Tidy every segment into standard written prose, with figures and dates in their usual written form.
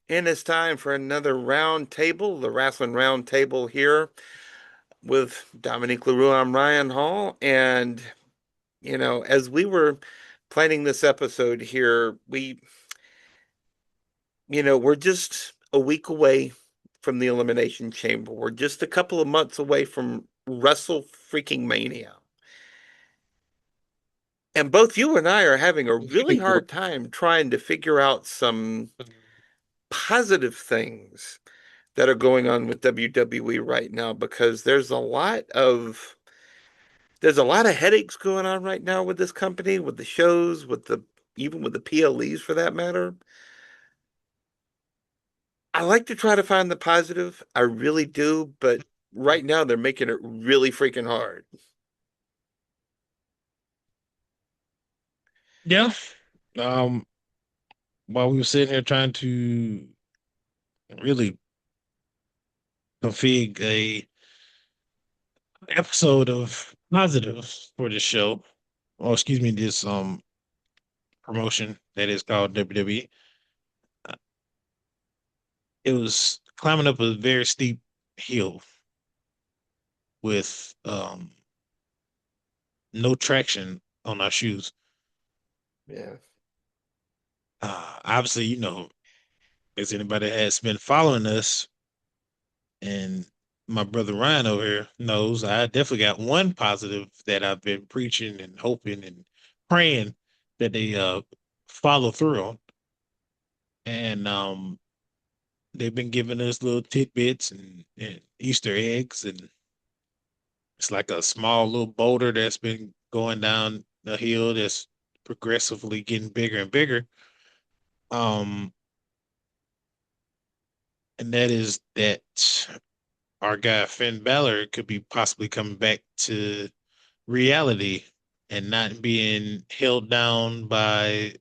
And it's time for another round table, the Wrestling Round Table here with Dominique LaRue. I'm Ryan Hall. And, as we were planning this episode here, we're just a week away from the Elimination Chamber. We're just a couple of months away from Wrestle freaking Mania. And both you and I are having a really hard time trying to figure out some positive things that are going on with WWE right now because there's a lot of headaches going on right now with this company, with the shows, with the even with the PLEs for that matter. I like to try to find the positive. I really do, but right now they're making it really freaking hard. Yeah. Um, while we were sitting here trying to really config a episode of positives for this show, or excuse me, this promotion that is called WWE, uh, it was climbing up a very steep hill with no traction on our shoes. Yeah. Obviously, as anybody has been following us, and my brother Ryan over here knows, I definitely got one positive that I've been preaching and hoping and praying that they follow through on. And they've been giving us little tidbits and Easter eggs, and it's like a small little boulder that's been going down the hill that's progressively getting bigger and bigger. Um, and that is that our guy Finn Balor could be possibly coming back to reality and not being held down by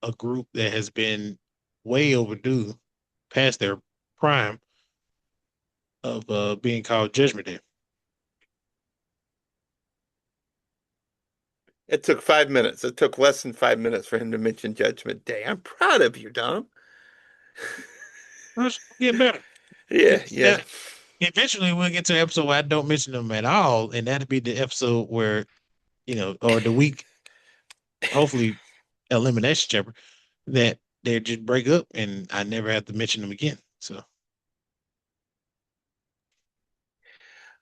a group that has been way overdue past their prime of being called Judgment Day. It took 5 minutes. It took less than 5 minutes for him to mention Judgment Day. I'm proud of you, Dom. Let's get better. Yeah, yeah. Eventually, we'll get to an episode where I don't mention them at all, and that'll be the episode where, or the week, hopefully, Elimination Chamber, that they just break up and I never have to mention them again. So,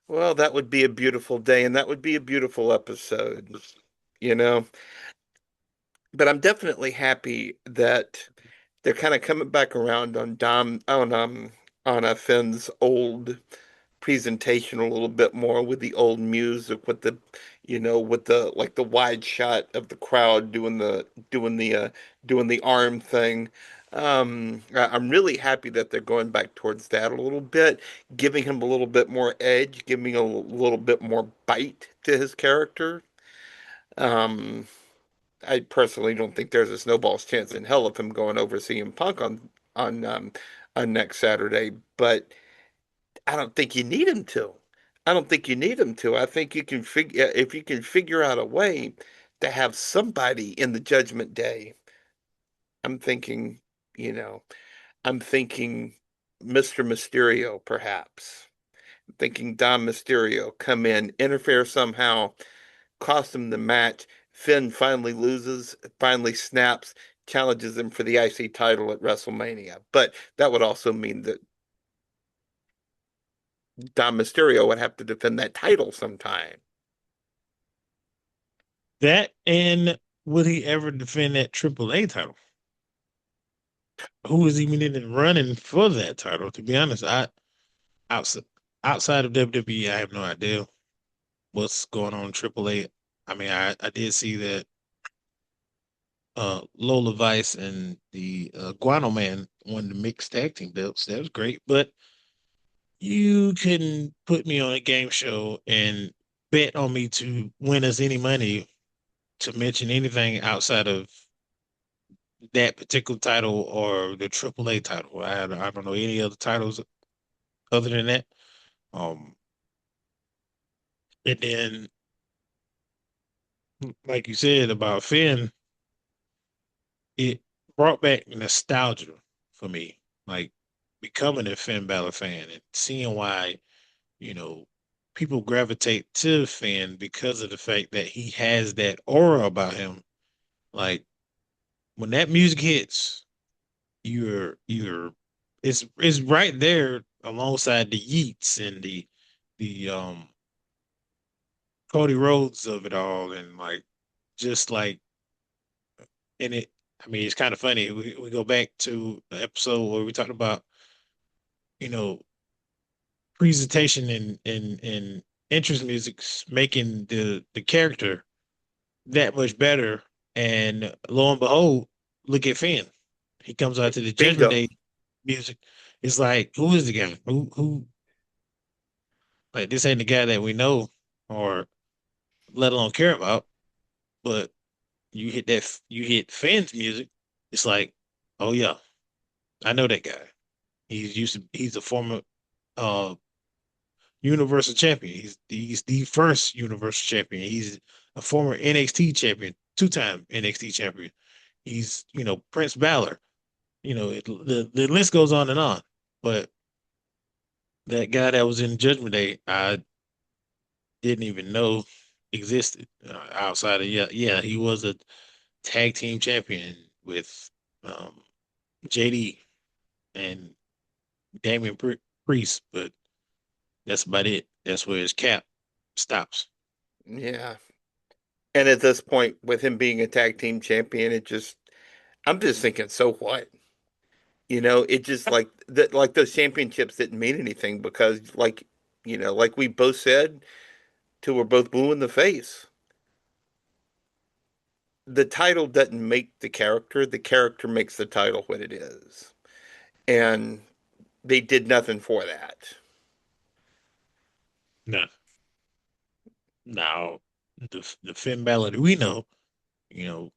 Well, that would be a beautiful day, and that would be a beautiful episode, you know. But I'm definitely happy that they're kind of coming back around on Finn's old presentation a little bit more with the old music, with the like the wide shot of the crowd doing the arm thing. I'm really happy that they're going back towards that a little bit, giving him a little bit more edge, giving a little bit more bite to his character. Um, I personally don't think there's a snowball's chance in hell of him going over CM Punk on next Saturday, but I don't think you need him to. I don't think you need him to. I think you can figure if you can figure out a way to have somebody in the Judgment Day. I'm thinking, you know, I'm thinking Mr. Mysterio, perhaps. I'm thinking Dom Mysterio come in, interfere somehow, cost him the match. Finn finally loses, finally snaps, challenges him for the IC title at WrestleMania. But that would also mean that Dom Mysterio would have to defend that title sometime. that and will he ever defend that AAA title? Who is even in the running for that title? To be honest, outside outside of WWE, I have no idea what's going on in AAA. I mean, I did see that Lola Vice and the Guano Man won the mixed tag team belts. That was great, but you couldn't put me on a game show and bet on me to win us any money to mention anything outside of that particular title or the AAA title. I don't know any other titles other than that. Um, and then, like you said about Finn, it brought back nostalgia for me. like becoming a Finn Balor fan and seeing why, you know, people gravitate to Finn because of the fact that he has that aura about him. Like when that music hits, you're it's right there alongside the Yeats and the Cody Rhodes of it all, and like just like and it. I mean, it's kind of funny. We go back to the episode where we talked about you know presentation and interest music's making the character that much better, and lo and behold, look at Finn. He comes out to the Judgment Bingo. Day music. It's like, who is the guy? Who like this ain't the guy that we know or let alone care about. But you hit Finn's music, it's like, oh yeah, I know that guy. He's a former uh Universal Champion. He's the first Universal Champion. He's a former NXT champion, two-time NXT champion. He's, Prince Balor. The list goes on and on. But that guy that was in Judgment Day, I didn't even know existed outside of yeah, he was a tag team champion with um, JD and Damian Priest, but that's about it. That's where his cap stops. Yeah. And at this point, with him being a tag team champion, I'm just thinking, so what? It just like that, like those championships didn't mean anything because, like we both said, till we're both blue in the face. The title doesn't make the character makes the title what it is. And they did nothing for that. No, now the Finn Balor that we know, you know,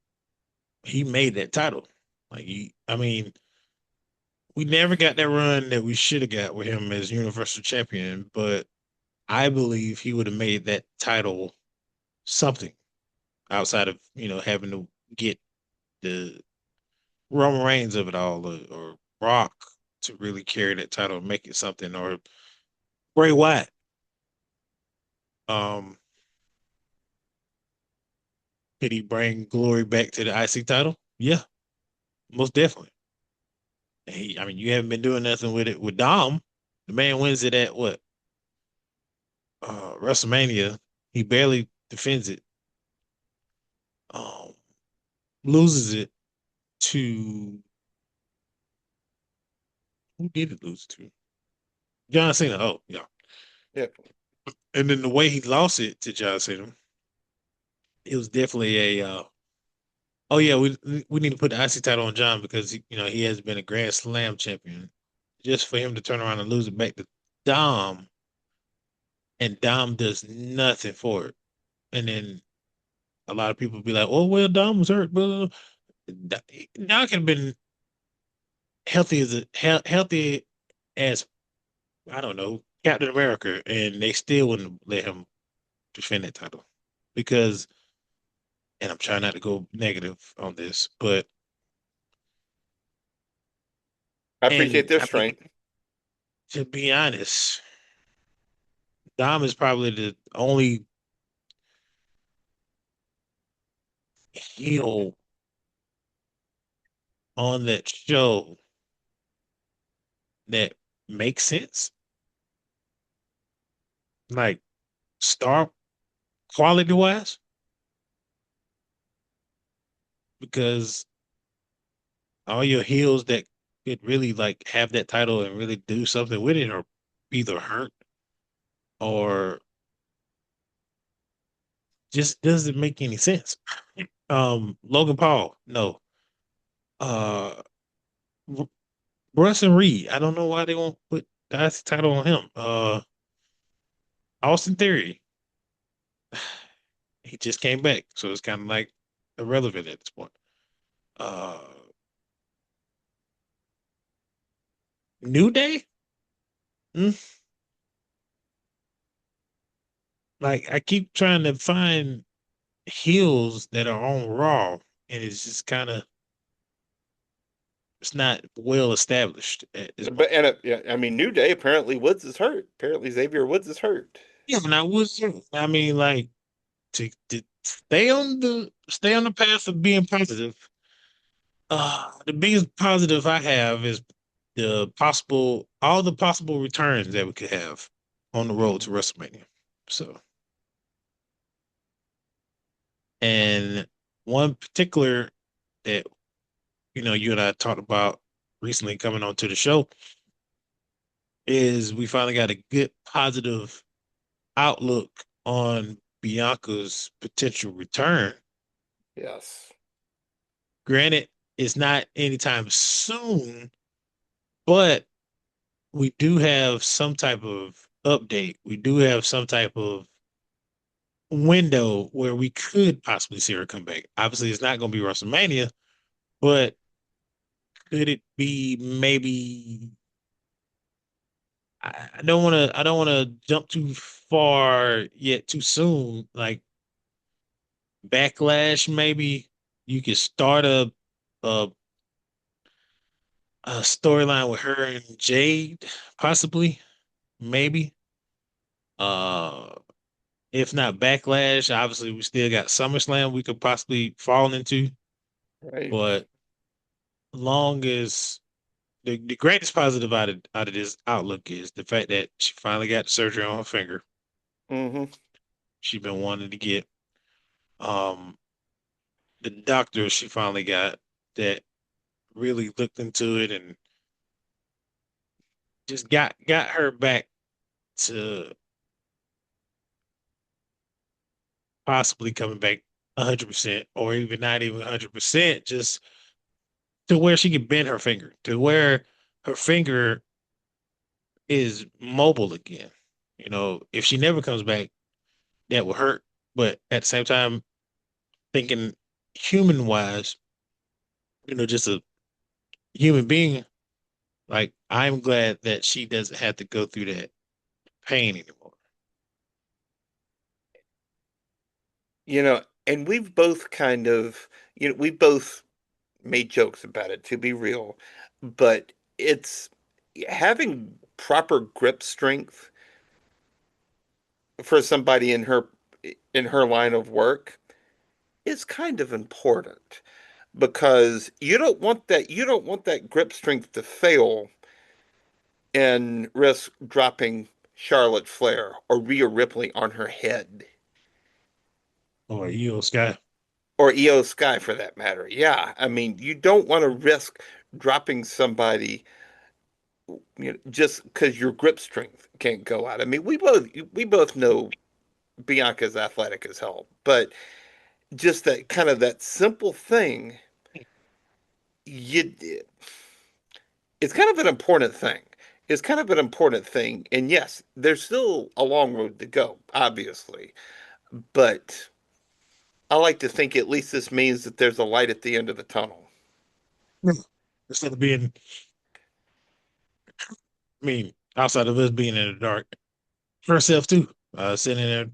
he made that title. I mean, we never got that run that we should have got with him as Universal Champion, but I believe he would have made that title something outside of having to get the Roman Reigns of it all, or Rock to really carry that title and make it something, or Bray Wyatt. Um, could he bring glory back to the IC title? Yeah, most definitely. I mean, you haven't been doing nothing with it with Dom. The man wins it at what? WrestleMania. He barely defends it. Um, Loses it to who did it lose to? John Cena. Oh, yeah. Yeah. And then the way he lost it to John Cena, it was definitely oh yeah, we need to put the IC title on John because he has been a Grand Slam champion. Just for him to turn around and lose it back to Dom, and Dom does nothing for it. And then a lot of people be like, "Oh well, Dom was hurt." But Dom could have been healthy as I don't know Captain America, and they still wouldn't let him defend that title because. And I'm trying not to go negative on this, but I appreciate and their I mean strength. to be honest, Dom is probably the only heel on that show that makes sense, like star quality wise, because all your heels that could really like have that title and really do something with it are either hurt or just doesn't make any sense. Logan Paul, no. Uh, Bronson Reed, I don't know why they won't put the IC title on him. Austin Theory, he just came back, so it's kind of like irrelevant at this point. Uh, New Day, mm, like I keep trying to find heels that are on Raw, and it's just kind of it's not well established at this point. But yeah, I mean, New Day apparently Woods is hurt. Apparently Xavier Woods is hurt. Yeah, and I mean, like to stay on the path of being positive. The biggest positive I have is all the possible returns that we could have on the road to Mhm. WrestleMania. So, and one particular that you and I talked about recently coming onto the show is we finally got a good positive outlook on Bianca's potential return. Yes. Granted, it's not anytime soon, but we do have some type of update. We do have some type of window where we could possibly see her come back. Obviously, it's not going to be WrestleMania, but could it be maybe? I don't want to. I don't want to jump too far yet, too soon. Like backlash, maybe you could start a, a storyline with her and Jade, possibly, maybe. Uh, If not backlash, obviously we still got SummerSlam we could possibly fall into. Right. But long as the greatest positive out of this outlook is the fact that she finally got the surgery on her finger. Hmm. She's been wanting to get. Um, the doctor she finally got that really looked into it and just got her back to possibly coming back 100% or even not even 100%, just to where she could bend her finger, to where her finger is mobile again. If she never comes back, that will hurt. But at the same time, thinking human wise, just a human being, like I'm glad that she doesn't have to go through that pain anymore. And we've both kind of, we both made jokes about it, to be real, but it's having proper grip strength for somebody in her line of work is kind of important because you don't want that grip strength to fail and risk dropping Charlotte Flair or Rhea Ripley on her head, Or Io Sky. or Io Sky for that matter. Yeah, I mean, you don't want to risk dropping somebody, just because your grip strength can't go out. I mean, we both know Bianca's athletic as hell, but just that kind of that simple thing, you it's kind of an important thing. It's kind of an important thing. And yes, there's still a long road to go, obviously. But I like to think at least this means that there's a light at the end of the tunnel. Instead of being, I mean, outside of us being in the dark, herself too, sitting there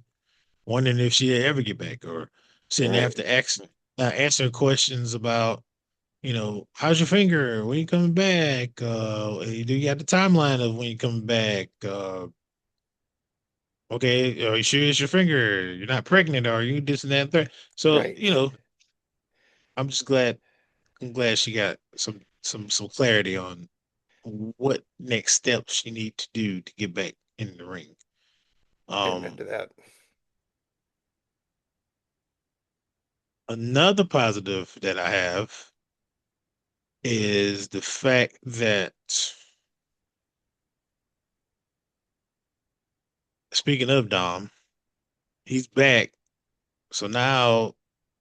wondering if she'd ever get back, or sitting there Right, after answering questions about, how's your finger? When you coming back? Do you got the timeline of when you coming back? Okay, are you sure it's your finger? You're not pregnant, are you? This and that and third. So, right. I'm just glad. I'm glad she got some clarity on what next steps she need to do to get back in the ring. Amen Um, to that. Another positive that I have is the fact that, speaking of Dom, he's back. So now,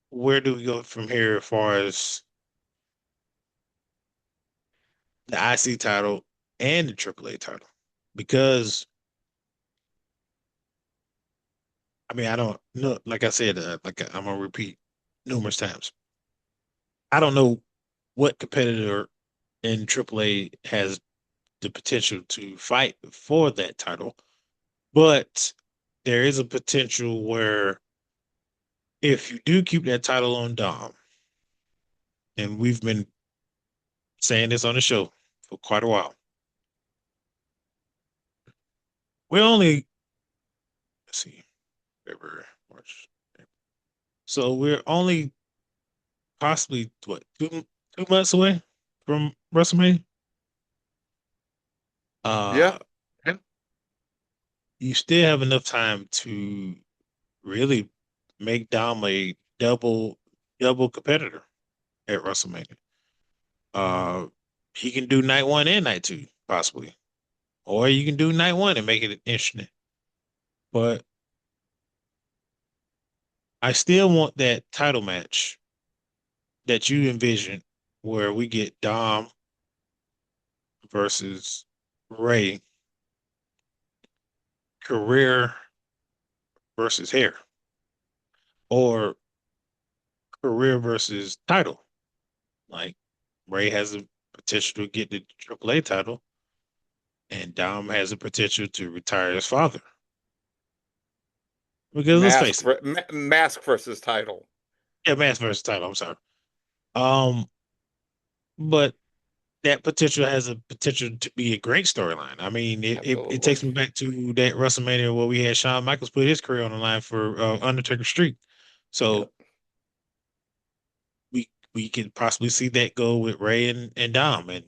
where do we go from here as far as the IC title and the AAA title? Because I mean, I don't know. Like I said, I'm gonna repeat numerous times. I don't know what competitor in AAA has the potential to fight for that title, but there is a potential where if you do keep that title on Dom, and we've been saying this on the show for quite a while. We're only, let's see, February, March. So we're only possibly what 2 months away from WrestleMania. Yeah, Uh, you still have enough time to really make Dom a double competitor at WrestleMania. Uh, he can do night one and night two, possibly. Or you can do night one and make it interesting. But I still want that title match that you envision where we get Dom versus Ray, career versus hair, or career versus title. Like Ray has the potential to get the AAA title, and Dom has the potential to retire his father. Because let's face it, mask versus title. yeah, mass versus title. I'm sorry. Um, but that potential has a potential to be a great storyline. I mean, it Absolutely. takes me back to that WrestleMania where we had Shawn Michaels put his career on the line for Undertaker Streak. Yeah. So we could possibly see that go with Ray and Dom. And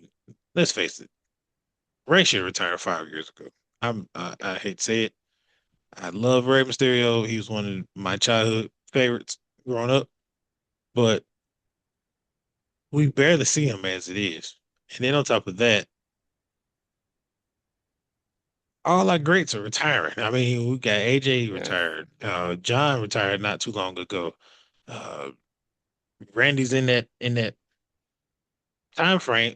let's face it, Ray should retire 5 years ago. I hate to say it. I love Rey Mysterio. He was one of my childhood favorites growing up, but we barely see him as it is. And then on top of that, all our greats are retiring. I mean, we got AJ Yeah. retired, John retired not too long ago. Uh, Randy's in that time frame.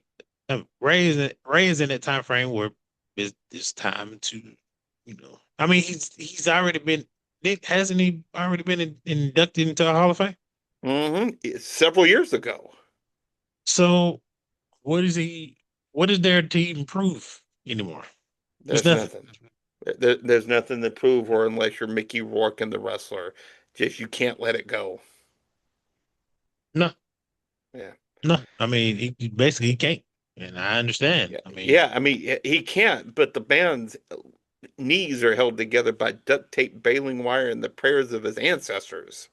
Ray is in that time frame where it's time to, I mean, he's already been. Nick, hasn't he already been inducted into a Hall of Fame? Several years ago. So what is he? What is there to even prove anymore? There's There's nothing. nothing. There's nothing to prove, or unless you're Mickey Rourke and the wrestler, just you can't let it go. No, Yeah. no. I mean, basically he can't, and I understand. Yeah. I mean, Yeah. I mean, he can't, but the band's knees are held together by duct tape, baling wire, and the prayers of his ancestors.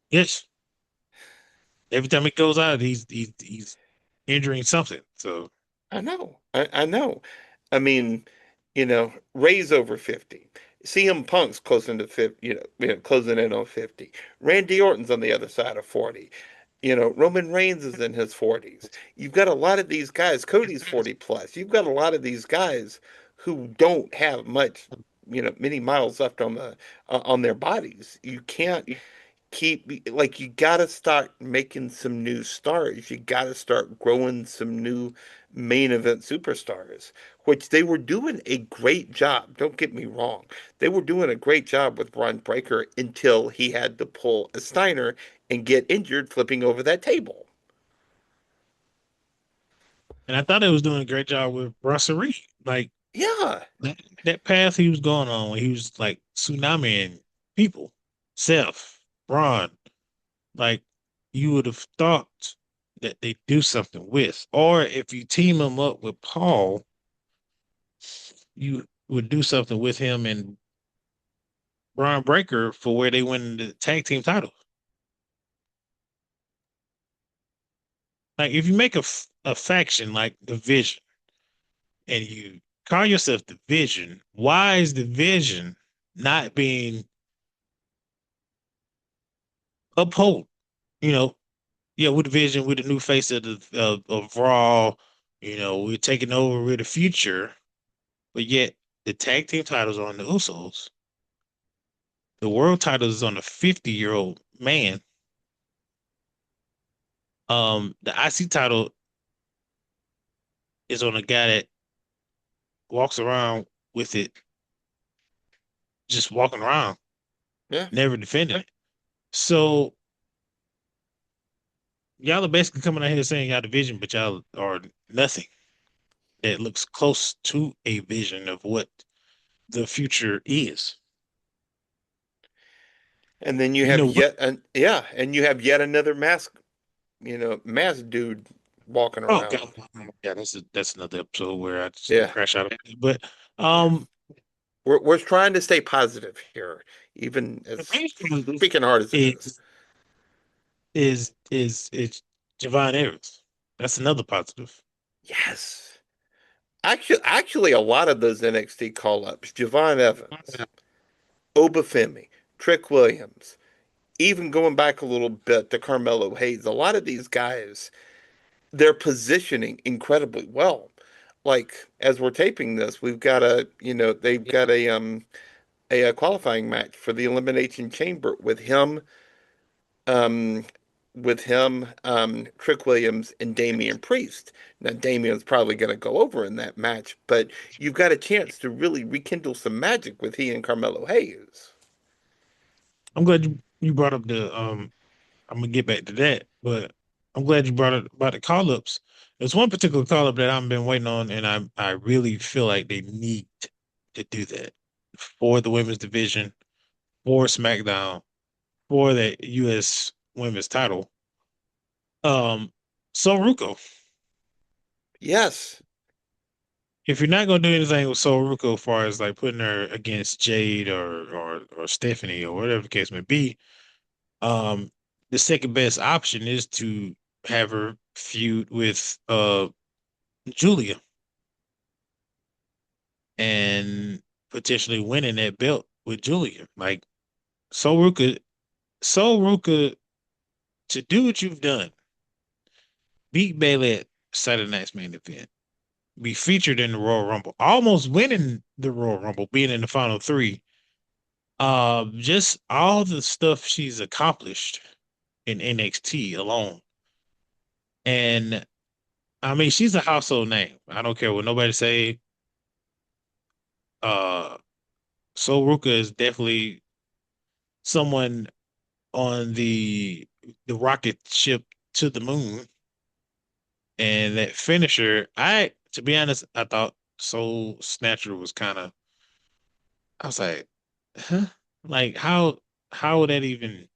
yes. Every time he goes out, he's injuring something. So I know. I know. I mean, Ray's over 50. CM Punk's closing to 50, closing in on 50. Randy Orton's on the other side of 40. Roman Reigns is in his 40s. You've got a lot of these guys. Cody's 40 plus. You've got a lot of these guys who don't have much, many miles left on their bodies. You can't keep like you got to start making some new stars. You got to start growing some new main event superstars, which they were doing a great job. Don't get me wrong. They were doing a great job with Ron Breaker until he had to pull a Steiner and get injured flipping over that table. and I thought he was doing a great job with Brasserie. Like Yeah. that path he was going on when he was like tsunami and people, Seth, Braun, like you would have thought that they do something with. Or if you team him up with Paul, you would do something with him and Braun Breaker for where they win the tag team title. Like if you make a faction like the Vision and you call yourself the Vision, why is the Vision not being upheld? You know, yeah, with the Vision, with the new face of of Raw, we're taking over with the future, but yet the tag team titles are on the Usos. The world title is on a 50-year-old man. The IC title is on a guy that walks around with it, just walking around, Yeah. never defending it. So y'all are basically coming out here saying y'all the vision, but y'all are nothing that looks close to a vision of what the future is. And then You know what? you have yet another mask dude walking Oh God, around. yeah, that's another episode where I just Yeah. crash out. But Yeah. um, We're trying to stay positive here, even the as biggest positive freaking hard as it is. is is Javon Evans. That's another positive. Yes. Actually, a lot of those NXT call-ups, Javon Evans, Oba Femi, Trick Williams, even going back a little bit to Carmelo Hayes, a lot of these guys, they're positioning incredibly well. Like as we're taping this, we've got they've got a qualifying match for the Elimination Chamber um, Trick Williams and Damian Priest. Now Damian's probably going to go over in that match, but you've got a chance to really rekindle some magic with he and Carmelo Hayes. I'm glad you brought up the I'm gonna get back to that, but I'm glad you brought it about the call ups. There's one particular call up that I've been waiting on, and I really feel like they need to do that for the women's division, for SmackDown, for the U.S. women's title. Um, so Ruko, Yes. if you're not gonna do anything with Sol Ruko, as far as like putting her against Jade or Stephanie or whatever the case may be, um, the second best option is to have her feud with Julia and potentially winning that belt with Julia. Like Sol Ruka, Sol Ruka, to do what you've done, beat Bayley at Saturday Night's main event, be featured in the Royal Rumble, almost winning the Royal Rumble, being in the final three. Just all the stuff she's accomplished in NXT alone. And I mean, she's a household name. I don't care what nobody say. Uh, Sol Ruka is definitely someone on the rocket ship to the moon. And that finisher, to be honest, I thought Soul Snatcher was kind of, I was like, huh? Like how would that even,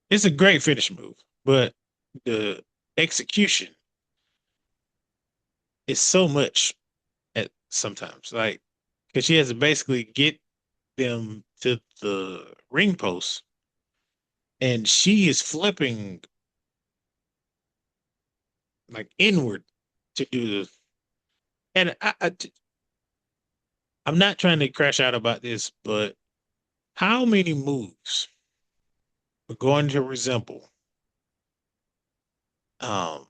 it's a great finish move, but the execution is so much at sometimes. Like, because she has to basically get them to the ring post and she is flipping like inward to do the, and I'm not trying to crash out about this, but how many moves are going to resemble, um,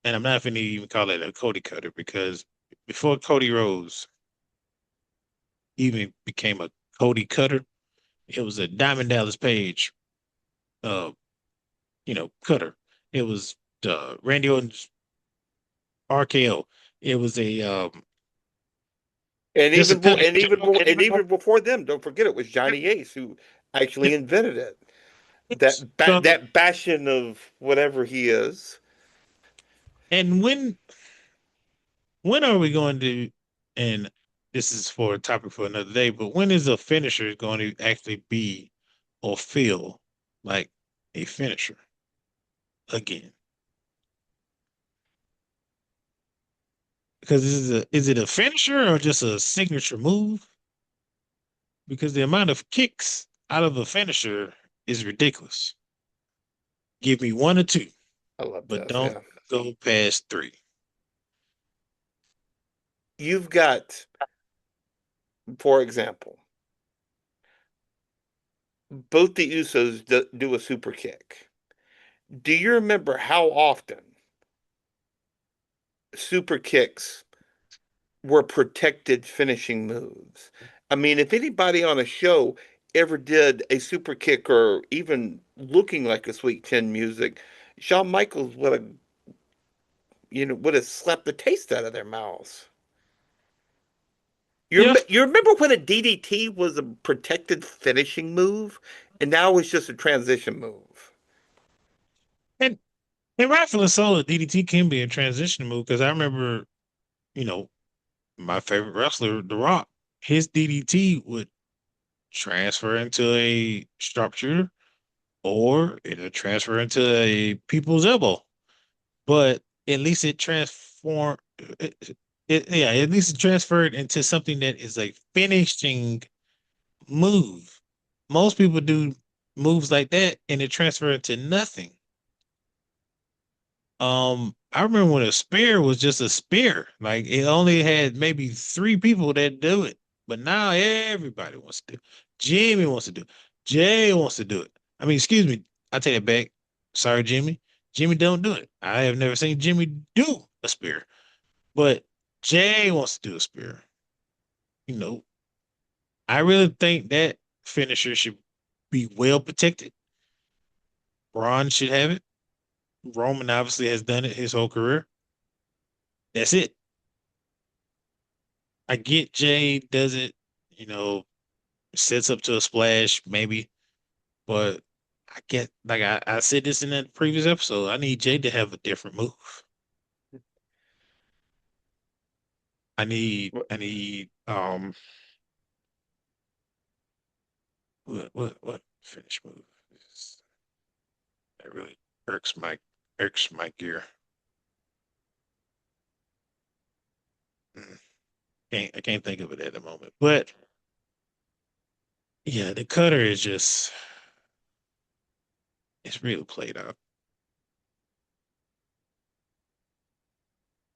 and I'm not going to even call it a Cody cutter because before Cody Rhodes even became a Cody cutter, it was a Diamond Dallas Page, uh, cutter. It was Randy Orton's RKO. It was a And just a cutter. and even before them, don't forget it was Johnny Ace who actually invented it. So, That bastion of whatever he is. and when are we going to, and this is for a topic for another day, but when is a finisher going to actually be or feel like a finisher again? Because is it a finisher or just a signature move? Because the amount of kicks out of a finisher is ridiculous. Give me one or two, I love but this. don't Yeah. go past three. You've got, for example, both the Usos do a super kick. Do you remember how often super kicks were protected finishing moves? I mean, if anybody on a show ever did a super kick or even looking like a Sweet Chin Music, Shawn Michaels would have slapped the taste out of their mouths. Yeah, You remember when a DDT was a protected finishing move, and now it's just a transition move. and rightfully so, the DDT can be a transition move because I remember, you know, my favorite wrestler, The Rock, his DDT would transfer into a sharpshooter or it'll transfer into a people's elbow. But at least it transform yeah, at least it transferred into something that is a finishing move. Most people do moves like that and it transfer into nothing. I remember when a spear was just a spear. Like it only had maybe three people that do it. But now everybody wants to do it. Jimmy wants to do it. Jay wants to do it. I mean, excuse me, I take it back. Sorry, Jimmy. Jimmy don't do it. I have never seen Jimmy do a spear. But Jay wants to do a spear. You know, I really think that finisher should be well protected. Braun should have it. Roman obviously has done it his whole career. That's it. I get Jay does it, you know, sets up to a splash, maybe, but I get like I said this in that previous episode. I need Jay to have a different move. I need what finish move is that really irks my gear. Mm, I can't think of it at the moment. But yeah, the cutter is just it's really played out.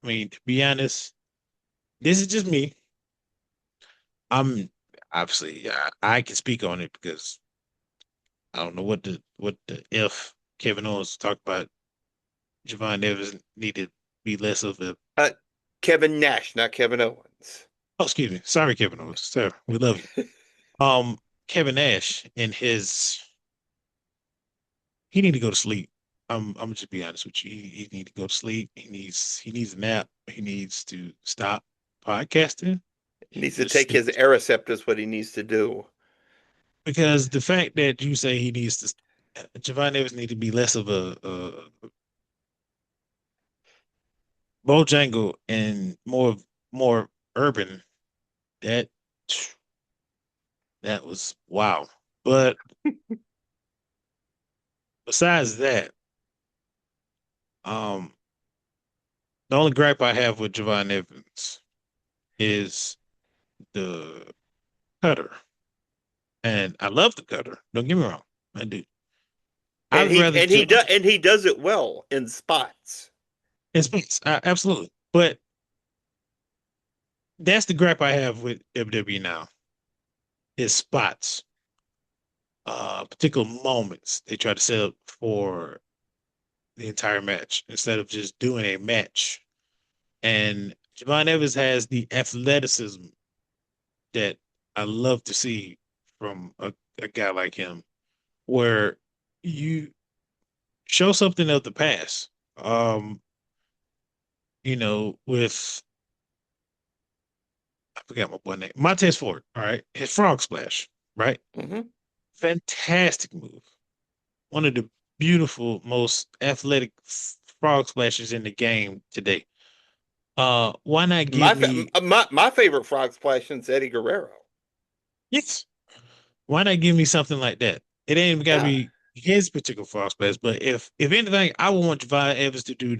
I mean, to be honest, this is just me. I'm obviously I can speak on it because I don't know what the if Kevin Owens talked about Javon Evans needed to be less of a Uh, Kevin Nash, not Kevin Owens. oh excuse me sorry Kevin Owens sir we love you Kevin Nash and his he need to go to sleep. I'm just be honest with you. He need to go to sleep. He needs a nap. He needs to stop podcasting He and needs to just take stick his Aricept is what he needs to do. because the fact that you say he needs to Javon Evans need to be less of a Bojangle and more urban. That that was wow. But besides that, um, the only gripe I have with Javon Evans is the cutter, and I love the cutter. Don't get me wrong, I do. And I'd he rather and he does and he does it well in spots. in space, absolutely. But that's the gripe I have with WWE now is spots, particular moments they try to set up for the entire match instead of just doing a match. And Javon Evans has the athleticism that I love to see from a guy like him, where you show something of the past. With I forgot my boy name, Montez Ford. All right, his frog splash, right? Hmm. Fantastic move. One of the beautiful, most athletic frog splashes in the game today. Why not give me My favorite frog splash is Eddie Guerrero. yes? Why not give me something like that? It ain't even gotta Yeah, be his particular frog splash, but if anything, I would want Javon Evans to do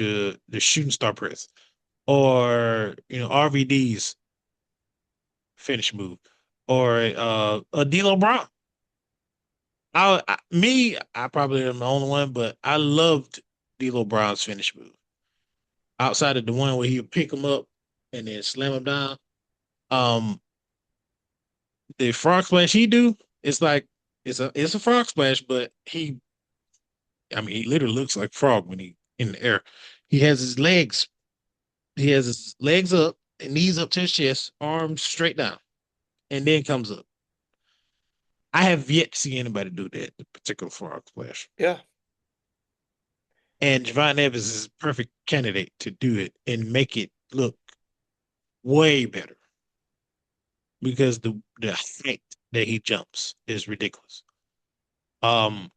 the shooting star press or RVD's finish move or a D'Lo Brown. I probably am the only one, but I loved D'Lo Brown's finish move. Outside of the one where he would pick him up and then slam him down. Um, the frog splash he do, it's like it's a frog splash, but he literally looks like frog when he in the air. He has his legs, he has his legs up and knees up to his chest, arms straight down, and then comes up. I have yet to see anybody do that, the particular frog splash. yeah. And Javon Evans is a perfect candidate to do it and make it look way better because the height that he jumps is ridiculous. Um,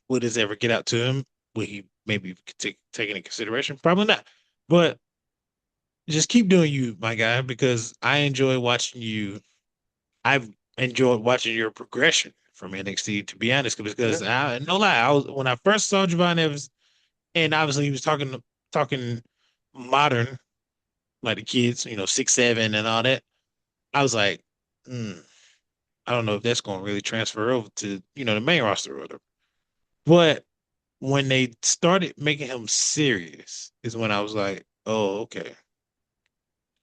will this ever get out to him? Will he maybe take into consideration? Probably not. But just keep doing you, my guy, because I enjoy watching you. I've enjoyed watching your progression from NXT, to be honest, Yeah. because I no lie, I was when I first saw Javon Evans, and obviously he was talking modern, like the kids, 6'7" and all that. I was like, hmm, I don't know if that's going to really transfer over to the main roster or whatever. But when they started making him serious, is when I was like, oh, okay.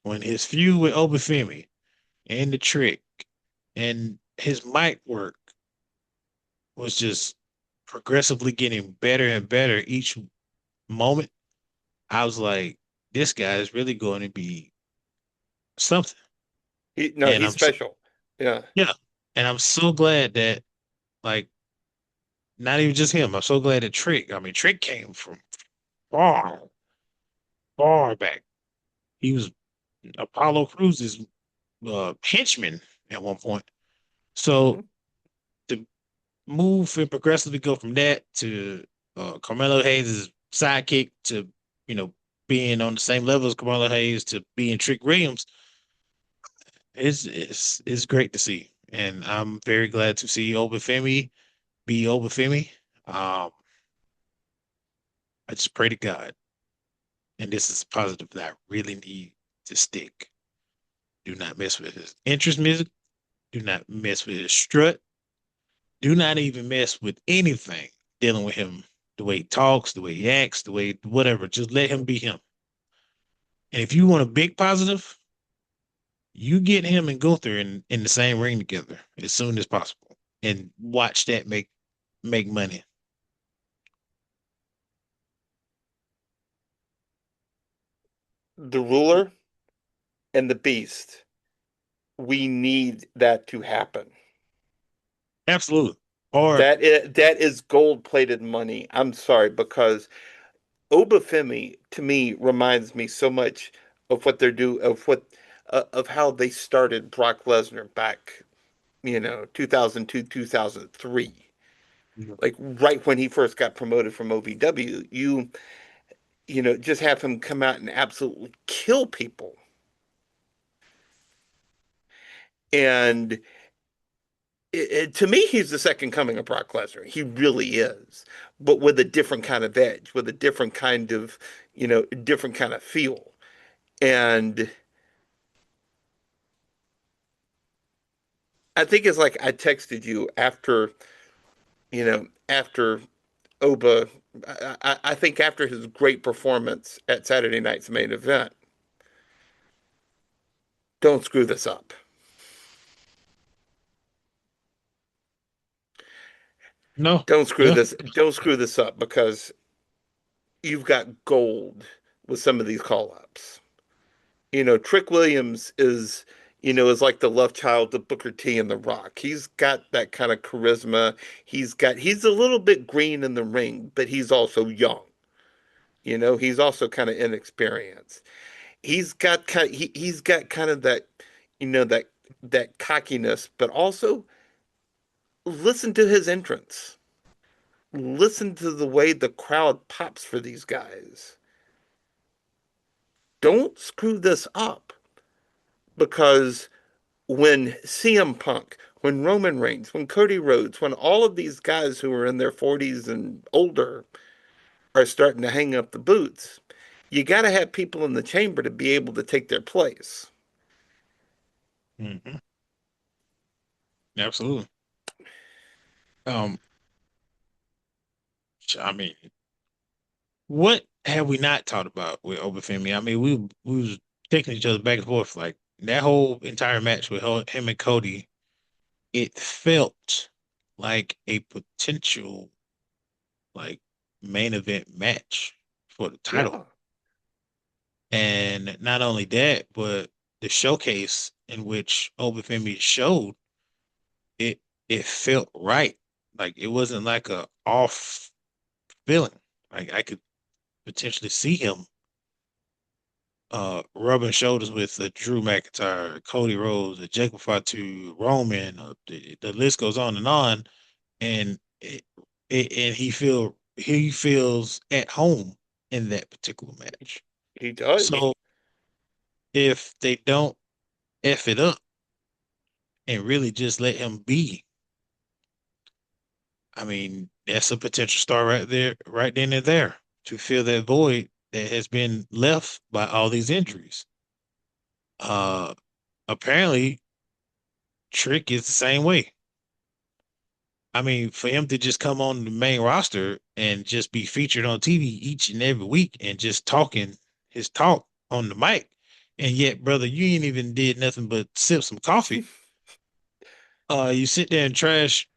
When his feud with Oba Femi and the trick and his mic work was just progressively getting better and better each moment, I was like, this guy is really going to be something. No, And he's special. Yeah. yeah, and I'm so glad that, like, not even just him. I'm so glad that Trick. I mean, Trick came from far, far back. He was Apollo Cruz's henchman at one point. So Hmm. to move and progressively go from that to Carmelo Hayes' sidekick to you know being on the same level as Carmelo Hayes to being Trick Williams, it's great to see, and I'm very glad to see Oba Femi be Oba Femi. Um, I just pray to God, and this is positive that I really need to stick. Do not mess with his interest music. Do not mess with his strut. Do not even mess with anything dealing with him. The way he talks, the way he acts, the way whatever. Just let him be him. And if you want a big positive, you get him and Gunther in the same ring together as soon as possible, and watch that make money. The ruler and the beast. We need that to happen. Absolutely. Or That is gold-plated money. I'm sorry, because Obafemi to me reminds me so much of what they're do of how they started Brock Lesnar back, 2002, 2003. Like right when he first got promoted from OVW, just have him come out and absolutely kill people. And to me, he's the second coming of Brock Lesnar. He really is, but with a different kind of edge, with a different kind of feel. And I think it's like I texted you after Oba. I think after his great performance at Saturday night's main event, don't screw this up. no, Don't screw yeah, this. Don't screw this up because you've got gold with some of these call ups. Trick Williams is like the love child to Booker T and The Rock. He's got that kind of charisma. He's a little bit green in the ring, but he's also young. He's also kind of inexperienced. He's got kind of that, that cockiness, but also listen to his entrance. Listen to the way the crowd pops for these guys. Don't screw this up because when CM Punk, when Roman Reigns, when Cody Rhodes, when all of these guys who are in their 40s and older are starting to hang up the boots, you got to have people in the chamber to be able to take their place. hmm absolutely. Um, I mean, what have we not talked about with Obafemi? I mean, we was taking each other back and forth like that whole entire match with him and Cody. It felt like a potential like main event match for the title. Yeah, And not only that, but the showcase in which Obafemi showed it, it felt right. Like it wasn't like a off feeling. Like I could potentially see him rubbing shoulders with Drew McIntyre, Cody Rhodes, Jacob Fatu, Roman. The list goes on, and and he feels at home in that particular match. he does. So if they don't f it up and really just let him be, I mean, that's a potential star right there, right then and there, to fill that void that has been left by all these injuries. Uh, Apparently, Trick is the same way. I mean, for him to just come on the main roster and just be featured on TV each and every week and just talking his talk on the mic, and yet, brother, you ain't even did nothing but sip some coffee. You sit there and trash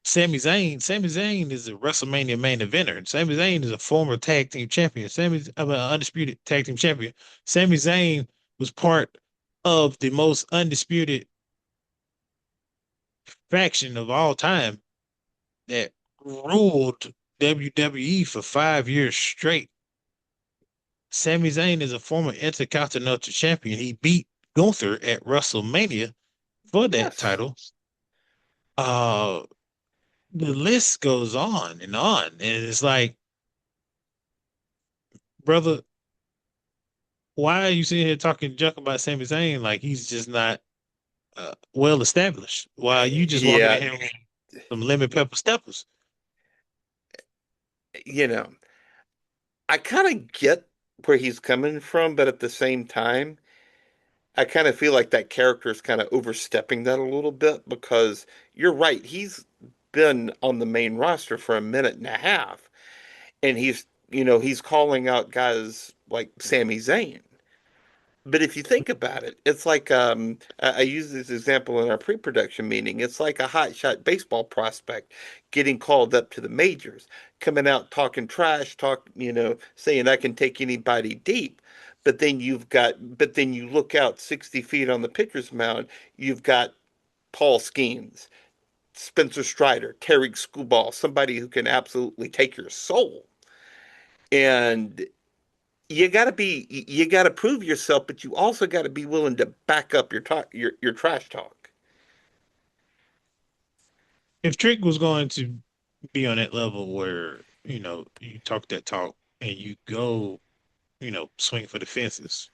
Sami Zayn. Sami Zayn is a WrestleMania main eventer. And Sami Zayn is a former tag team champion. I'm an undisputed tag team champion. Sami Zayn was part of the most undisputed faction of all time that ruled WWE for 5 years straight. Sami Zayn is a former Intercontinental Champion. He beat Gunther at WrestleMania for that Yes. title. Uh, the list goes on, and it's like, brother, why are you sitting here talking junk about Sami Zayn like he's just not well established? While you just walking Yeah, in here with some lemon pepper steppers. you know, I kind of get where he's coming from, but at the same time, I kind of feel like that character is kind of overstepping that a little bit because you're right. He's been on the main roster for a minute and a half, and he's calling out guys like Sami Zayn. But if you think about it, it's like I used this example in our pre-production meeting. It's like a hotshot baseball prospect getting called up to the majors, coming out talking trash, saying I can take anybody deep. But then you look out 60 feet on the pitcher's mound, you've got Paul Skeens, Spencer Strider, Terry Screwball, somebody who can absolutely take your soul. And you got to prove yourself, but you also got to be willing to back up your talk, your trash talk. If Trick was going to be on that level where, you talk that talk and you go, swing for the fences,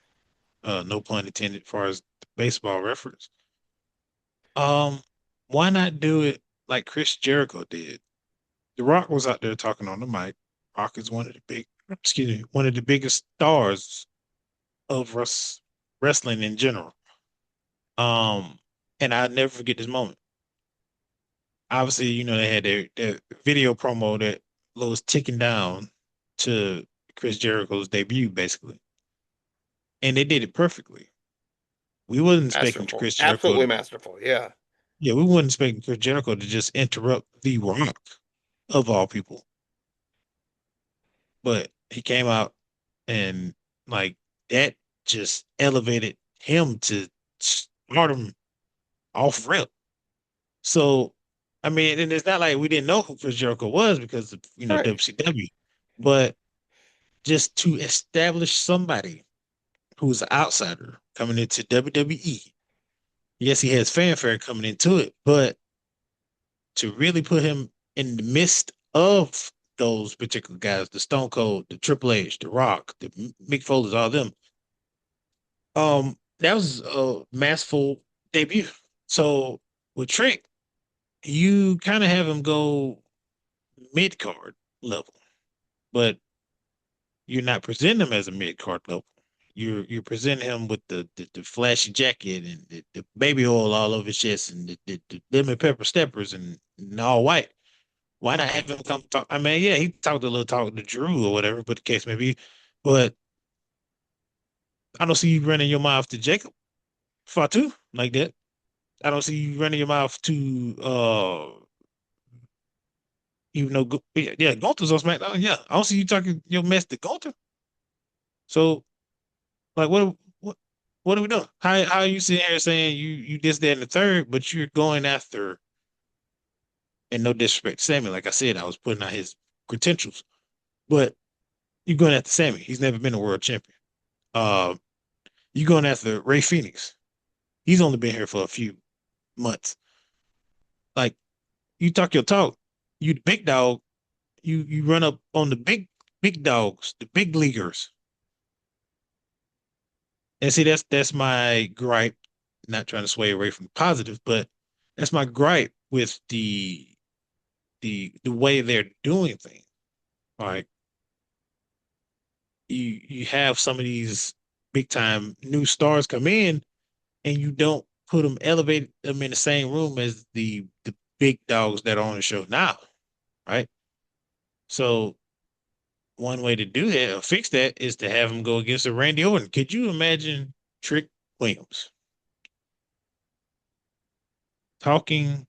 no pun intended, as far as the baseball reference, um, why not do it like Chris Jericho did? The Rock was out there talking on the mic. Rock is one of the biggest stars of wrestling in general. Um, and I'll never forget this moment. Obviously, they had their video promo that was ticking down to Chris Jericho's debut, basically, and they did it perfectly. We wasn't expecting Masterful, Chris Jericho absolutely to, masterful. Yeah, yeah, we wasn't expecting Chris Jericho to just interrupt the Rock of all people, but he came out and like that just elevated him to stardom off rip. So, I mean, and it's not like we didn't know who Chris Jericho was because of, right. WCW, but just to establish somebody who's an outsider coming into WWE. Yes, he has fanfare coming into it, but to really put him in the midst of those particular guys, the Stone Cold, the Triple H, the Rock, the Mick Foley's, all them, that was a masterful debut. So with Trick, you kind of have him go mid card level, but you're not presenting him as a mid card level. You're presenting him with the flashy jacket and the baby oil all over his chest and the lemon pepper steppers and all white. Why not have him come talk? I mean, yeah, he talked a little talk to Drew or whatever, but the case may be. But I don't see you running your mouth to Jacob Fatu like that. I don't see you running your mouth to even though yeah, Gunther's on SmackDown. Yeah, I don't see you talking your mess to Gunther. So like what are we doing? How are you sitting here saying you this, that, and the third, but you're going after, and no disrespect to Sammy, like I said, I was putting out his credentials, but you're going after Sammy. He's never been a world champion. Uh, you're going after Ray Phoenix. He's only been here for a few months. Like you talk your talk, you the big dog, you run up on the big dogs, the big leaguers. And see, that's my gripe. Not trying to sway away from the positive, but that's my gripe with the the way they're doing things. Like you have some of these big time new stars come in, and you don't put them elevate them in the same room as the big dogs that are on the show now, right? So one way to do that or fix that is to have him go against a Randy Orton. Could you imagine Trick Williams talking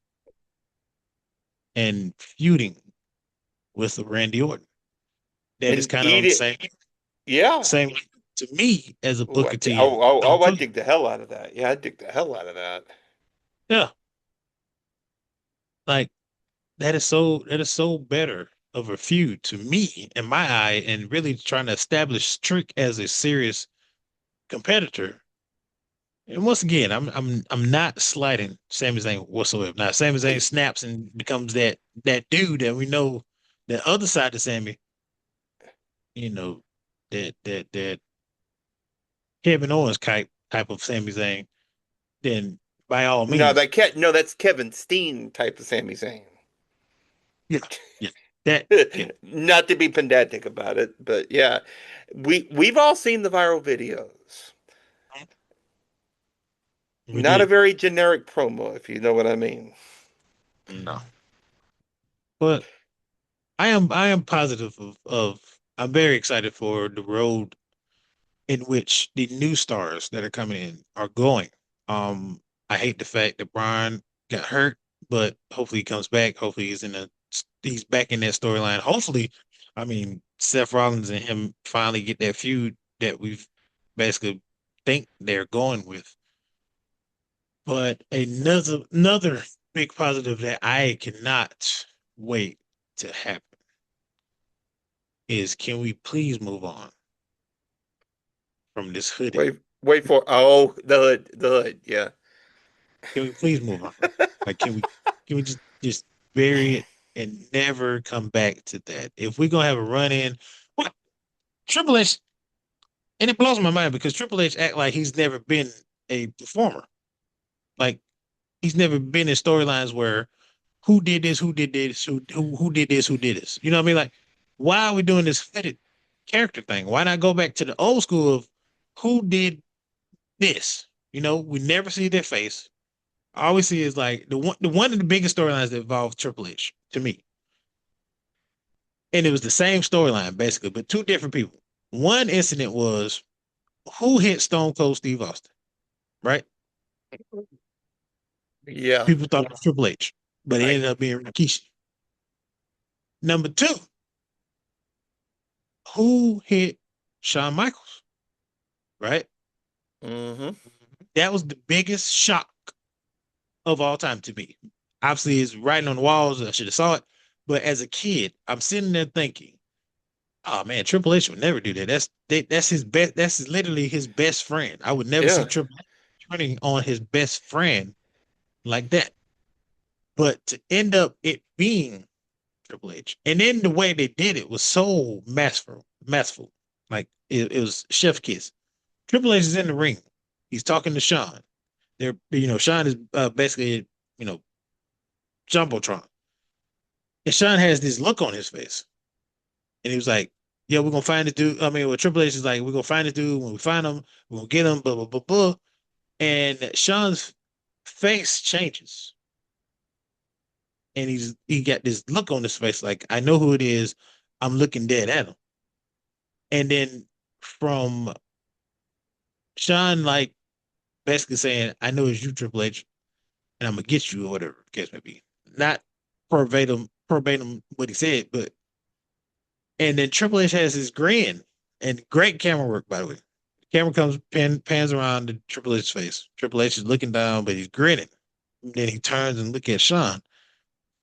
and feuding with a Randy Orton? That is And kind of eat on the it. same Yeah. to me as a Oh, Booker T and I Cody. dig the hell out of that. Yeah, I dig the hell out of that. Yeah, like that is so better of a feud to me in my eye, and really trying to establish Trick as a serious competitor. And once again, I'm not slighting Sami Zayn whatsoever. Now Sami Zayn Hey, snaps and becomes that dude that we know, the other side of Sami, you know, that Kevin Owens type of Sami Zayn, then by all no, means, that can't. No, that's Kevin Steen type of Sami Zayn. yeah, yeah, that yeah, Not to be pedantic about it, but yeah, we've all seen the viral videos. we Not a did. very generic promo, if you know what I mean. No, but I am positive of I'm very excited for the road in which the new stars that are coming in are going. I hate the fact that Brian got hurt, but hopefully he comes back. Hopefully he's back in that storyline. Hopefully, I mean Seth Rollins and him finally get that feud that we've basically think they're going with. But another big positive that I cannot wait to happen is, can we please move on from this hoodie? Wait for the hood, yeah. Can we please move on? Like, can we just bury it and never come back to that? If we're gonna have a run in, what Triple H, and it blows my mind because Triple H act like he's never been a performer. Like he's never been in storylines where who did this, who did this, who did this, who did this. You know what I mean? Like, why are we doing this fitted character thing? Why not go back to the old school of who did this? You know, we never see their face. All we see is like the one of the biggest storylines that involved Triple H to me. And it was the same storyline basically, but two different people. One incident was who hit Stone Cold Steve Austin, right? Yeah, People thought it was Triple H, but it I ended up being Rikishi. Number two, who hit Shawn Michaels, right? mm-hmm. That was the biggest shock of all time to me. Obviously, it's writing on the walls. I should have saw it. But as a kid, I'm sitting there thinking, oh man, Triple H would never do that. That's his best. That's literally his best friend. I would never see Yeah. Triple H turning on his best friend like that. But to end up it being Triple H, and then the way they did it was so masterful. Like it was chef kiss. Triple H is in the ring. He's talking to Sean. Sean is basically, you know, jumbotron, and Sean has this look on his face, and he was like, "Yeah, we're gonna find this dude." I mean, well, Triple H is like, "We're gonna find this dude. When we find him, we're gonna get him." Blah blah blah blah. And Sean's face changes, and he got this look on his face, like, "I know who it is. I'm looking dead at him." And then from Sean, like basically saying, "I know it's you, Triple H, and I'm gonna get you," or whatever the case may be. Not verbatim what he said, but and then Triple H has his grin, and great camera work, by the way. The camera pans around to Triple H's face. Triple H is looking down, but he's grinning. And then he turns and look at Sean,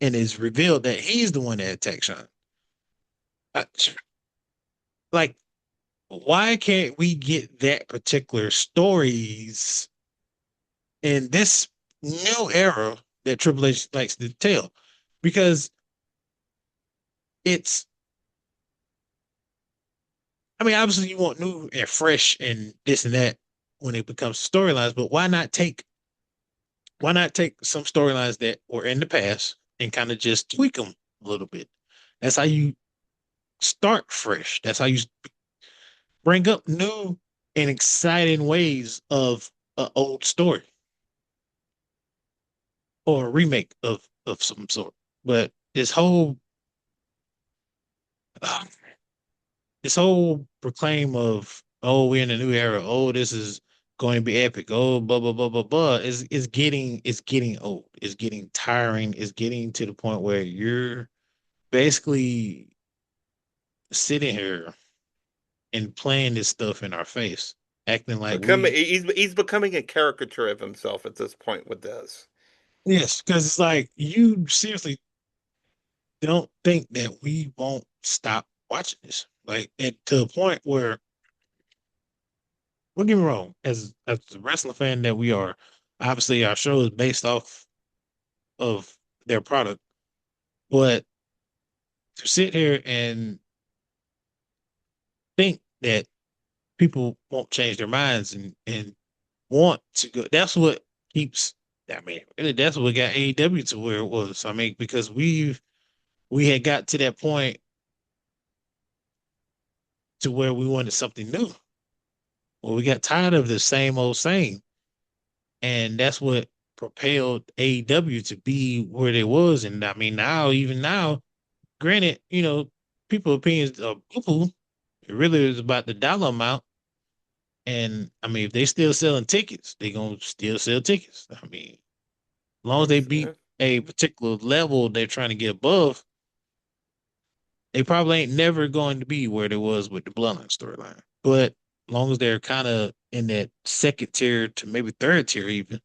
and it's revealed that he's the one that attacked Sean. Uh, like, why can't we get that particular stories in this new era that Triple H likes to tell? Because it's, I mean, obviously you want new and fresh and this and that when it becomes storylines, but why not take some storylines that were in the past and kind of just tweak them a little bit. That's how you start fresh. That's how you bring up new and exciting ways of an old story or a remake of some sort. But uh, this whole proclaim of, oh, we're in a new era, oh, this is going to be epic, oh, blah blah blah blah blah, is getting old, it's getting tiring, it's getting to the point where you're basically sitting here and playing this stuff in our face, acting like Becoming we. he's becoming a caricature of himself at this point with this. Yes, because it's like you seriously don't think that we won't stop watching this, like to a point where, don't get me wrong, as the wrestling fan that we are, obviously our show is based off of their product. But to sit here and think that people won't change their minds and want to go, that's what keeps. I mean, really, that's what got AEW to where it was. I mean, because we had got to that point to where we wanted something new. Well, we got tired of the same old same, and that's what propelled AEW to be where they was. And I mean, now, even now, granted, people opinions are people. It really is about the dollar amount. And I mean, if they still selling tickets, they gonna still sell tickets. I mean, as long as they beat Yeah. a particular level they're trying to get above, they probably ain't never going to be where they was with the Bloodline storyline. But as long as they're kind of in that second tier to maybe third tier even,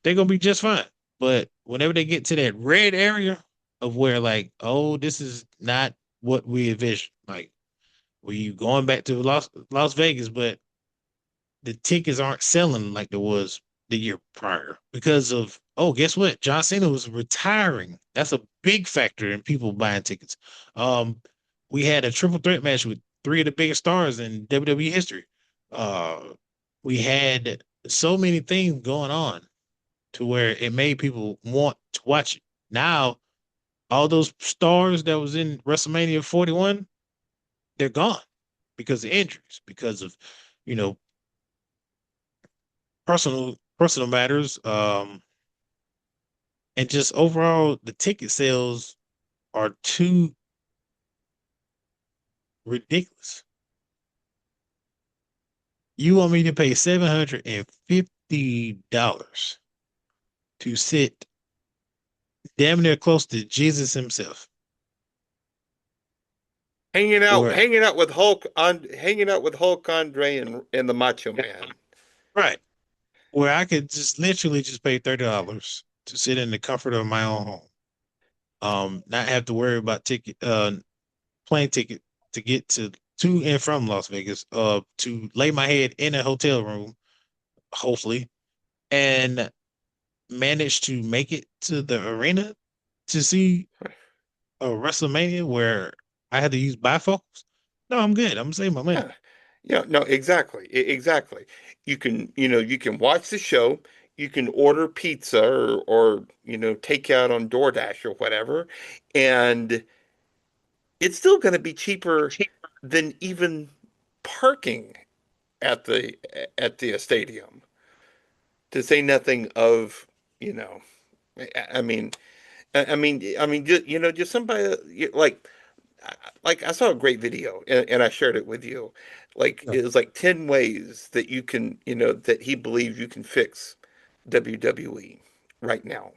they're gonna be just fine. But whenever they get to that red area of where like, oh, this is not what we envisioned, like we going back to Las Vegas, but the tickets aren't selling like there was the year prior because of, oh, guess what? John Cena was retiring. That's a big factor in people buying tickets. Um, we had a triple threat match with three of the biggest stars in WWE history. Uh, we had so many things going on to where it made people want to watch it. Now, all those stars that was in WrestleMania 41, they're gone because of injuries, because of, you know, personal matters, and just overall the ticket sales are too ridiculous. You want me to pay $750 to sit damn near close to Jesus himself, or Hanging out with Hulk Andre and the Macho Man. right, where I could just literally just pay $30 to sit in the comfort of my own home, not have to worry about plane ticket to get to and from Las Vegas, to lay my head in a hotel room, hopefully, and manage to make it to the arena to see a WrestleMania where I had to use bifocals. No, I'm good. I'm saving my money. Yeah. Yeah, no, exactly. Exactly. You can watch the show, you can order pizza or take out on DoorDash or whatever, and it's still going to be cheaper than even parking at the stadium. To say nothing of, you know, I mean, just somebody like I saw a great video and I shared it with you. Like Yeah. it was like 10 ways that that he believes you can fix WWE right now.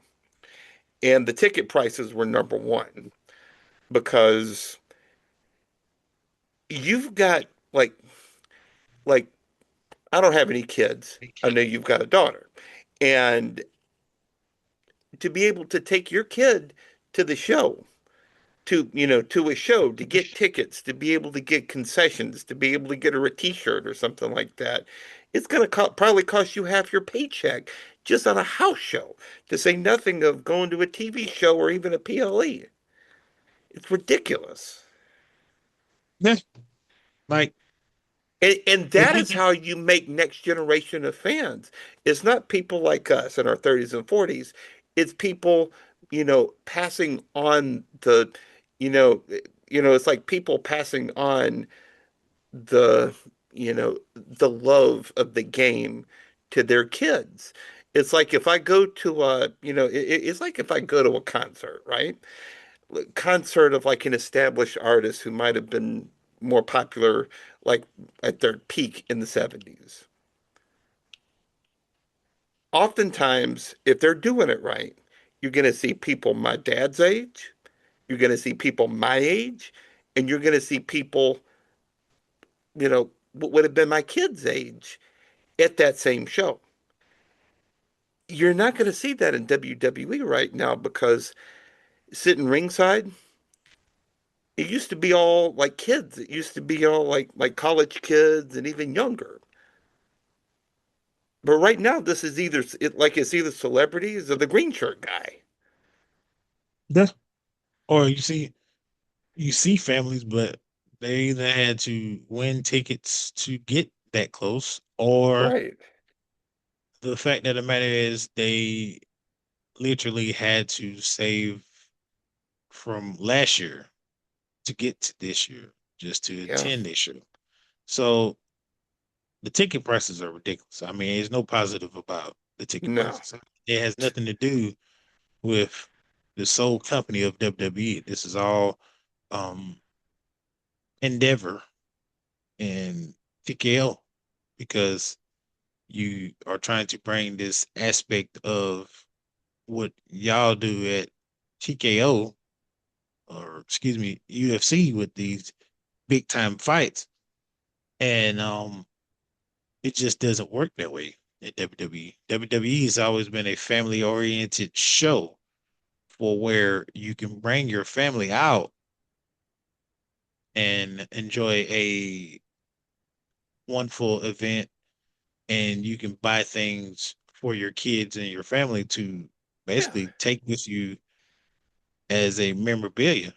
And the ticket prices were number one because you've got like I don't have any kids. I know you've got a daughter. And to be able to take your kid to the show to a show to get tickets, to be able to get concessions, to be able to get her a t-shirt or something like that. It's going to probably cost you half your paycheck just on a house show, to say nothing of going to a TV show or even a PLE. It's ridiculous. Yeah. Like, And that is how you make next generation of fans. It's not people like us in our 30s and 40s. It's people, passing on you know, it's like people passing on the, the love of the game to their kids. It's like if I go to it's like if I go to a concert, right? Concert of like an established artist who might have been more popular like at their peak in the 70s. Oftentimes, if they're doing it right, you're going to see people my dad's age, you're going to see people my age, and you're going to see people, what would have been my kids' age at that same show. You're not going to see that in WWE right now because sitting ringside, it used to be all like kids. It used to be all like college kids and even younger. But right now, this is it's either celebrities or the green shirt guy. Yeah. Or you see families, but they either had to win tickets to get that close, or Right. the fact of the matter is they literally had to save from last year to get to this year just to Yeah. attend this year. So the ticket prices are ridiculous. I mean, there's no positive about the ticket No. prices. It has nothing to do with the sole company of WWE. This is all um Endeavor and TKO because you are trying to bring this aspect of what y'all do at TKO, or excuse me, UFC, with these big time fights. And it just doesn't work that way at WWE. WWE has always been a family oriented show for where you can bring your family out and enjoy a wonderful event, and you can buy things for your kids and your family to Yeah. basically take with you as a memorabilia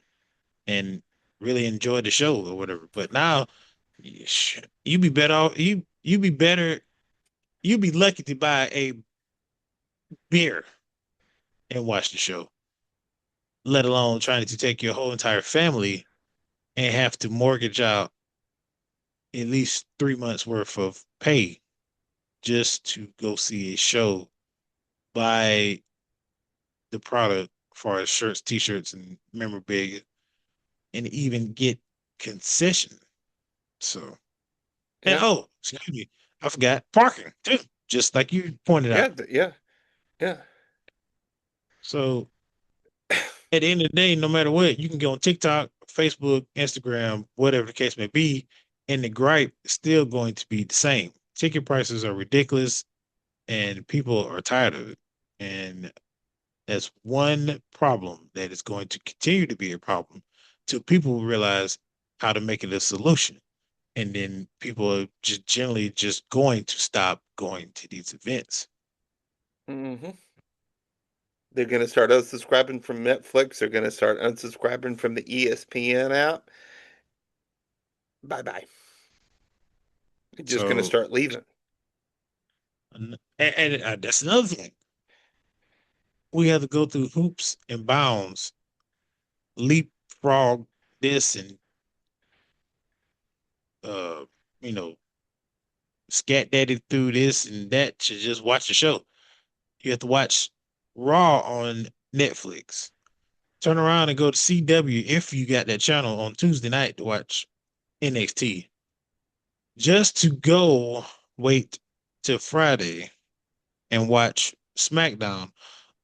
and really enjoy the show or whatever. But now you be better off, you be better, you be lucky to buy a beer and watch the show, let alone trying to take your whole entire family and have to mortgage out at least 3 months worth of pay just to go see a show, buy the product as far as shirts, t-shirts, and memorabilia, and even get concession. So, and Yeah. oh, excuse me, I forgot parking too, just like you pointed Yeah. out. Yeah. Yeah. So at the end of the day, no matter what, you can go on TikTok, Facebook, Instagram, whatever the case may be, and the gripe is still going to be the same. Ticket prices are ridiculous and people are tired of it. And that's one problem that is going to continue to be a problem till people realize how to make it a solution. And then people are just generally just going to stop going to these events. Hmm. They're going to start unsubscribing from Netflix. They're going to start unsubscribing from the ESPN app. Bye bye. They're just going to So, start leaving. and that's another thing. We have to go through hoops and bounds, leapfrog this and uh, you know, scat daddy through this and that to just watch the show. You have to watch Raw on Netflix. Turn around and go to CW if you got that channel on Tuesday night to watch NXT. Just to go wait till Friday and watch SmackDown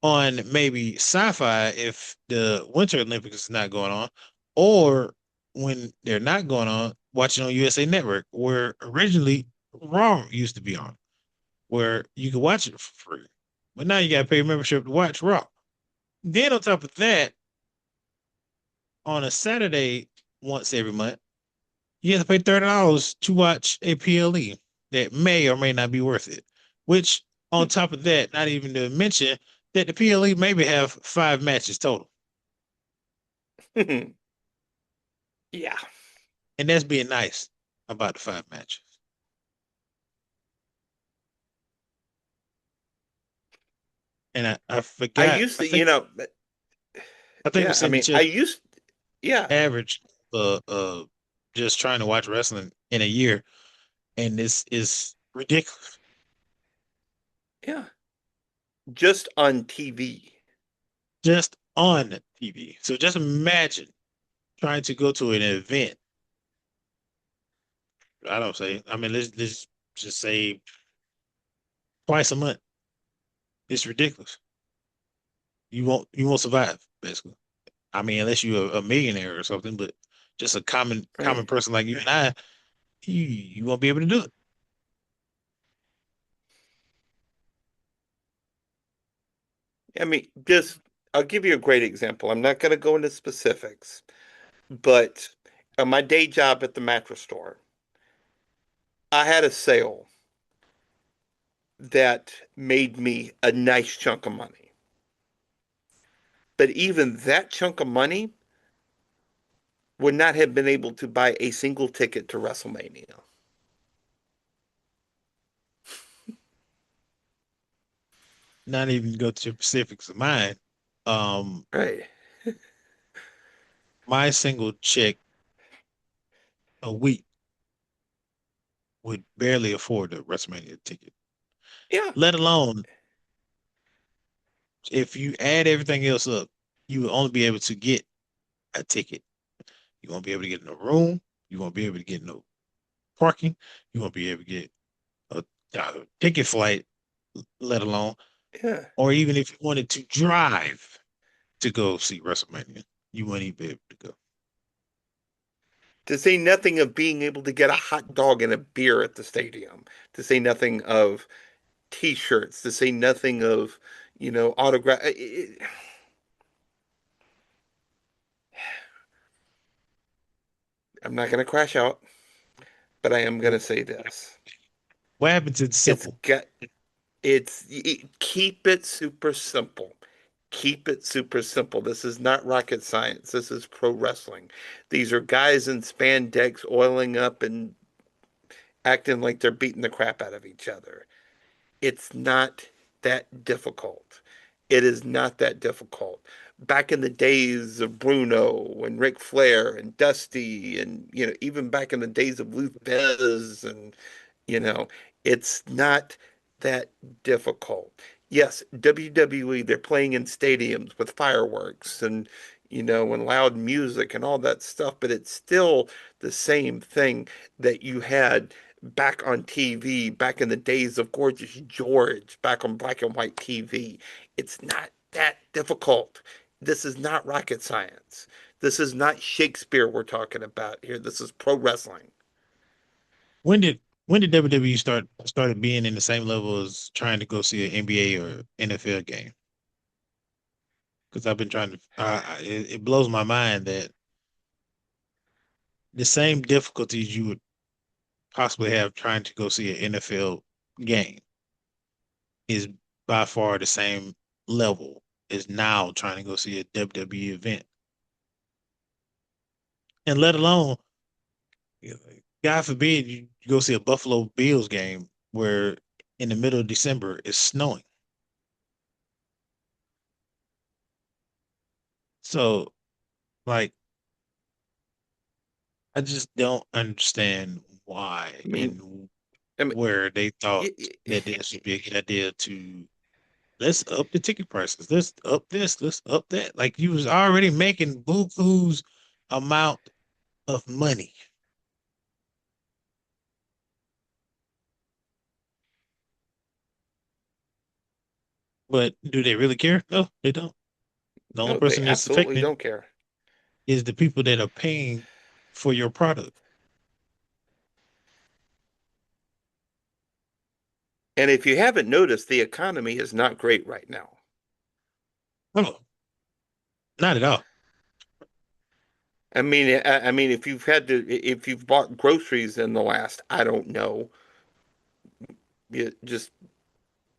on maybe Sci-Fi if the Winter Olympics is not going on, or when they're not going on, watching on USA Network, where originally Raw used to be on, where you could watch it for free. But now you got to pay a membership to watch Raw. Then on top of that, on a Saturday once every month, you have to pay $30 to watch a PLE that may or may not be worth it. Which, on top of that, not even to mention that the PLE maybe have 5 matches total, Yeah. and that's being nice about the 5 matches. And I I forgot. used to, I think we yeah, I said mean, each other. Yeah, average just trying to watch wrestling in a year, and this is ridiculous. yeah. Just on TV. Just on TV. So just imagine trying to go to an event. I don't say. I mean, let's just say twice a month. It's ridiculous. You won't survive, basically. I mean, unless you're a millionaire or something, but just a common Right. person like you and I, you won't be able to do it. I mean, just I'll give you a great example. I'm not going to go into specifics, but on my day job at the mattress store, I had a sale that made me a nice chunk of money. But even that chunk of money would not have been able to buy a single ticket to WrestleMania. Not even go to specifics of mine. Um, Right. my single check a week would barely afford a WrestleMania ticket. Yeah. Let alone if you add everything else up, you will only be able to get a ticket. You won't be able to get in a room. You won't be able to get no parking. You won't be able to get a ticket flight, let alone, Yeah. or even if you wanted to drive to go see WrestleMania, you wouldn't even be able to go. To say nothing of being able to get a hot dog and a beer at the stadium. To say nothing of T-shirts. To say nothing of, autograph. I'm not going to crash out, but I am going to say this. What happened to the It's simple? got keep it super simple. Keep it super simple. This is not rocket science. This is pro wrestling. These are guys in spandex oiling up and acting like they're beating the crap out of each other. It's not that difficult. It is not that difficult. Back in the days of Bruno and Ric Flair and Dusty, and even back in the days of Lou Bez, and you know, it's not that difficult. Yes, WWE, they're playing in stadiums with fireworks and loud music and all that stuff, but it's still the same thing that you had back on TV, back in the days of Gorgeous George, back on black and white TV. It's not that difficult. This is not rocket science. This is not Shakespeare we're talking about here. This is pro wrestling. When did when did WWE started being in the same level as trying to go see an NBA or NFL game? Because I've been trying to. It blows my mind that the same difficulties you would possibly have trying to go see an NFL game is by far the same level as now trying to go see a WWE event. And let alone, God forbid, you go see a Buffalo Bills game where in the middle of December it's snowing. So, like, I just don't understand why I mean, and I mean, where they thought y- y- that this would be a good idea to let's up the ticket prices. Let's up this. Let's up that. Like you was already making buku's amount of money. But do they really care? No, they don't. The only no, they person that's absolutely affected don't care. is the people that are paying for your product. And if you haven't noticed, the economy is not great right now. No, not at all. I mean, if you've bought groceries in the last, I don't know, just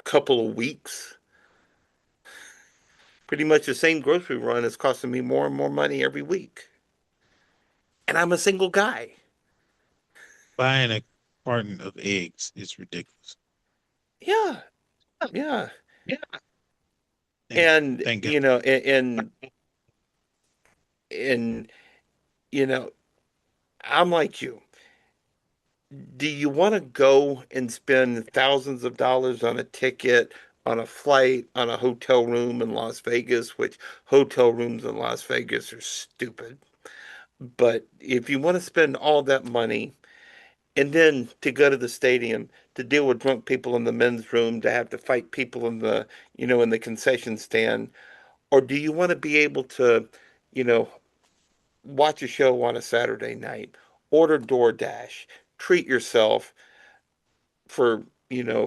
couple of weeks, pretty much the same grocery run is costing me more and more money every week. And I'm a single guy. Buying a carton of eggs is ridiculous. Yeah, yeah. Yeah. And And thank God. you know, and you know, I'm like you. Do you want to go and spend thousands of dollars on a ticket, on a flight, on a hotel room in Las Vegas, which hotel rooms in Las Vegas are stupid. But if you want to spend all that money and then to go to the stadium to deal with drunk people in the men's room, to have to fight people in in the concession stand, or do you want to be able to, you know, watch a show on a Saturday night, order DoorDash, treat yourself for,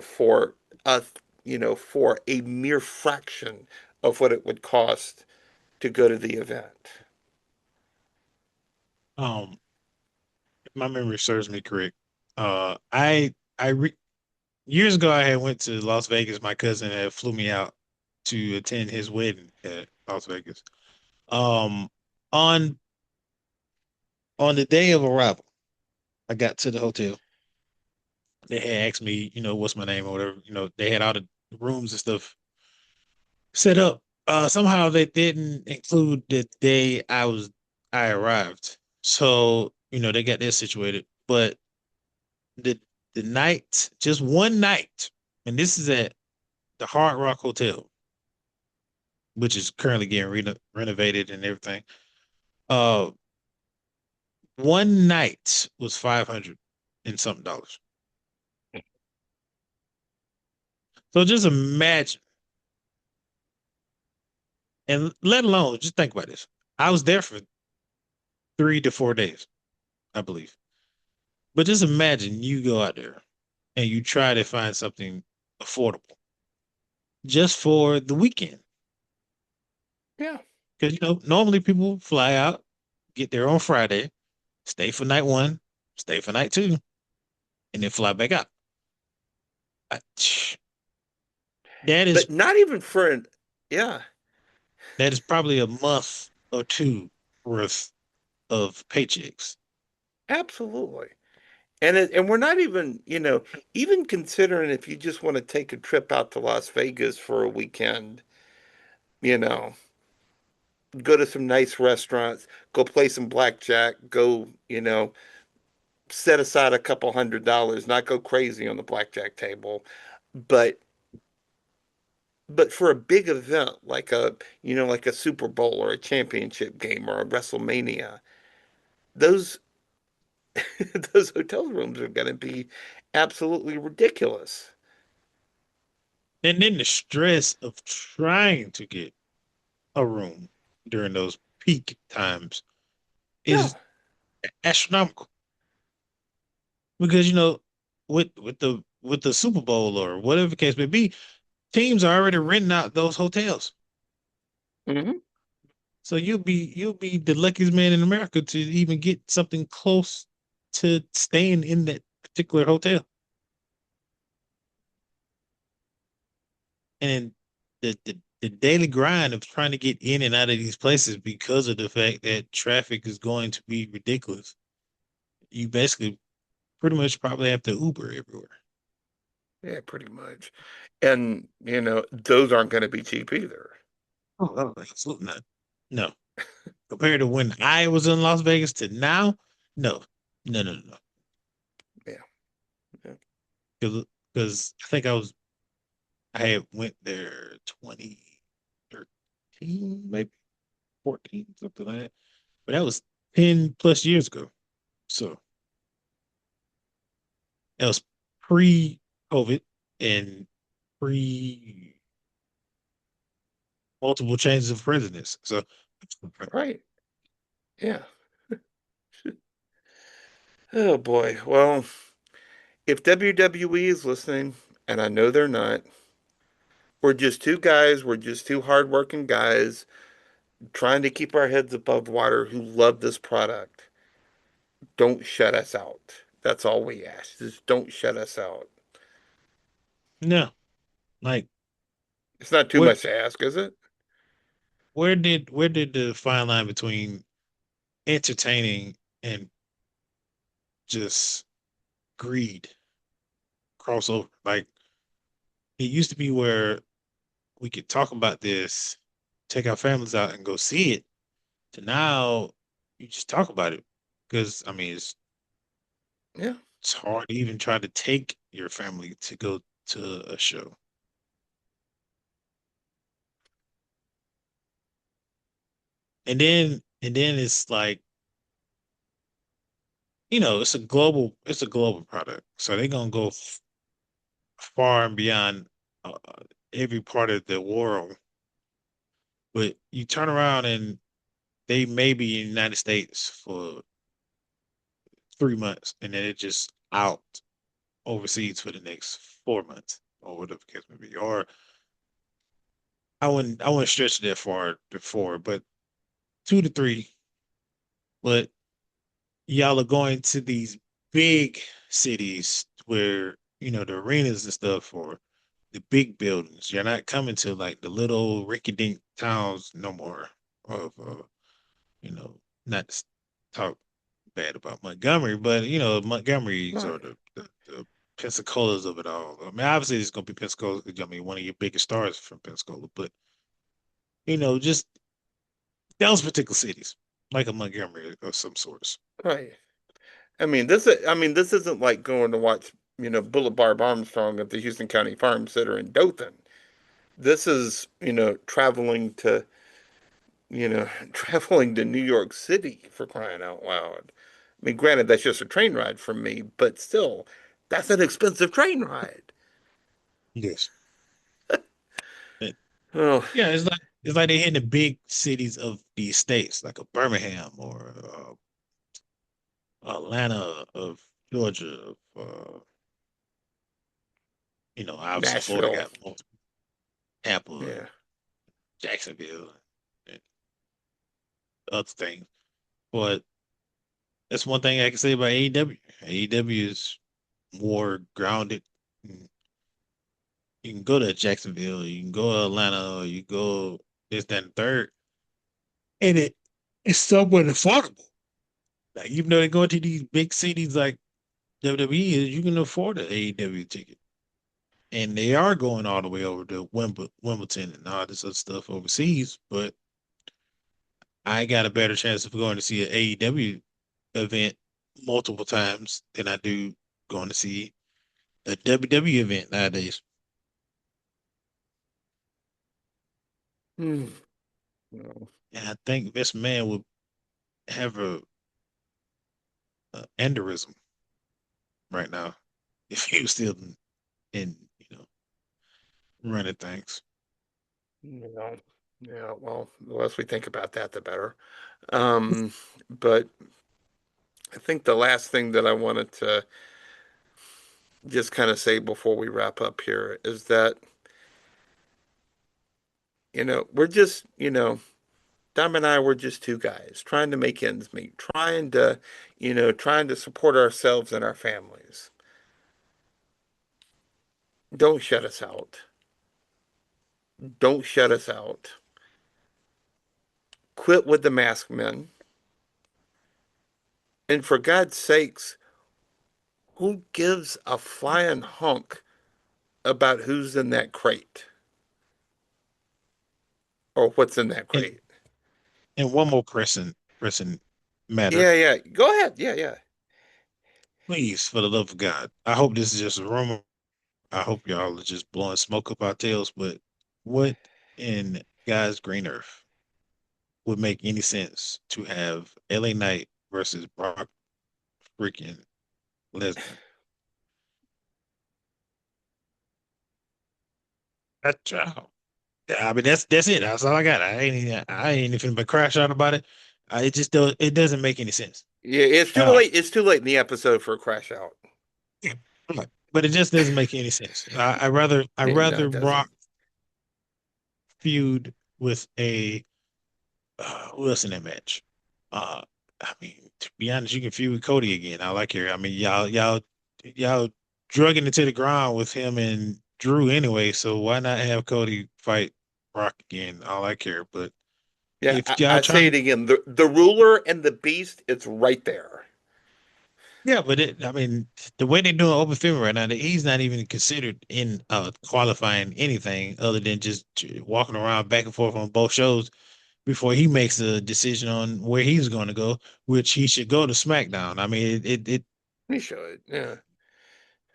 for a, for a mere fraction of what it would cost to go to the event? Um, if my memory serves me correct, I re years ago I had went to Las Vegas. My cousin had flew me out to attend his wedding at Las Vegas. Um, on on the day of arrival, I got to the hotel. They had asked me, what's my name or whatever. They had all the rooms and stuff set up. Somehow they didn't include the day I arrived. So, they got that situated. But the the night, just one night, and this is at the Hard Rock Hotel, which is currently getting renovated and everything. Uh, one night was 500 and something dollars. So just imagine, and let alone just think about this. I was there for 3 to 4 days, I believe. But just imagine you go out there and you try to find something affordable just for the weekend. Yeah. Because normally people fly out, get there on Friday, stay for night one, stay for night two, and then fly back out. I- That is But not even for an, yeah, that is probably a month or two worth of paychecks. absolutely. And we're not even, even considering if you just want to take a trip out to Las Vegas for a weekend, you know, go to some nice restaurants, go play some blackjack, go, set aside a couple $100, not go crazy on the blackjack table, but for a big event like like a Super Bowl or a championship game or a WrestleMania, those those hotel rooms are going to be absolutely ridiculous. And then the stress of trying to get a room during those peak times Yeah. is astronomical. Because with the Super Bowl or whatever the case may be, teams are already renting out those hotels. Hmm. So you'll be the luckiest man in America to even get something close to staying in that particular hotel. And the daily grind of trying to get in and out of these places because of the fact that traffic is going to be ridiculous. You basically pretty much probably have to Uber everywhere. Yeah, pretty much. And, those aren't going to be cheap either. Oh, absolutely not. No. Compared to when I was in Las Vegas to now, no. No, no, no, Yeah. Yeah. no. Because I think I had went there 2013, maybe 14, something like that. But that was 10 plus years ago. So that was pre-COVID and pre multiple changes of presidents. So Right. Yeah. Oh boy. Well, if WWE is listening, and I know they're not, we're just two hardworking guys trying to keep our heads above water who love this product. Don't shut us out. That's all we ask. Just don't shut us out. no, like It's not too where much to ask, is it? where did the fine line between entertaining and just greed cross over? Like it used to be where we could talk about this, take our families out and go see it. To now, you just talk about it because I mean Yeah, it's hard to even try to take your family to go to a show. And then it's like, it's a global product. So they're gonna go far and beyond every part of the world. But you turn around and they may be in the United States for 3 months and then it's just out overseas for the next 4 months or whatever the case may be. Or I wouldn't stretch it that far before, but 2 to 3. But y'all are going to these big cities where the arenas and stuff, or the big buildings. You're not coming to like the little rinky-dink towns no more. Of not to talk bad about Montgomery, but Montgomerys right, or the Pensacola's of it all. I mean, obviously it's gonna be Pensacola. I mean, one of your biggest stars from Pensacola, but just those particular cities, like a Montgomery of some sorts. right. I mean, this isn't like going to watch, Bullet Barb Armstrong at the Houston County Farm Center in Dothan. This is, traveling to, traveling to New York City for crying out loud. I mean, granted, that's just a train ride from me, but still, that's an expensive train ride. Yes. But, Oh, yeah, it's like they hit the big cities of the states, like a Birmingham or Atlanta of Georgia. Obviously Florida Nashville. got more, Tampa and Yeah. Jacksonville and other things. But that's one thing I can say about AEW. AEW is more grounded. You can go to Jacksonville, you can go to Atlanta, or you go this, that, and third, and it's somewhat affordable. Like even though they go to these big cities like WWE is, you can afford an AEW ticket. And they are going all the way over to Wimbledon and all this other stuff overseas. But I got a better chance of going to see an AEW event multiple times than I do going to see a WWE event nowadays. Hmm. No. And I think this man would have a aneurysm right now if he was still in running things. Yeah. Yeah. Well, the less we think about that, the better. Um, but I think the last thing that I wanted to just kind of say before we wrap up here is that, we're just, Dom and I were just two guys trying to make ends meet, trying to support ourselves and our families. Don't shut us out. Don't shut us out. Quit with the mask men. And for God's sakes, who gives a flying hunk about who's in that crate or what's in that And crate? and one more pressing matter. Yeah, yeah. Go ahead. Yeah, yeah. Please, for the love of God. I hope this is just a rumor. I hope y'all are just blowing smoke up our tails, but what in God's green earth would make any sense to have LA Knight versus Brock freaking Lesnar? That's I mean that's it. That's all I got. I ain't even been crash out about it. It doesn't make any sense Yeah, it's too at all. late. It's too late in the episode for a crash out. Yeah. But it just doesn't make any sense. I rather It Brock doesn't. feud with a who else in that match? Uh, I mean, to be honest, you can feud with Cody again. I like her. I mean, y'all drugging it to the ground with him and Drew anyway. So why not have Cody fight Brock again? I like her. But Yeah, if y'all I say trying, it again. The ruler and the beast, it's right there. yeah, but I mean, the way they're doing Oba Femi right now, he's not even considered in qualifying anything other than just walking around back and forth on both shows. before he makes a decision on where he's going to go, which he should go to SmackDown. I mean, He should. Yeah.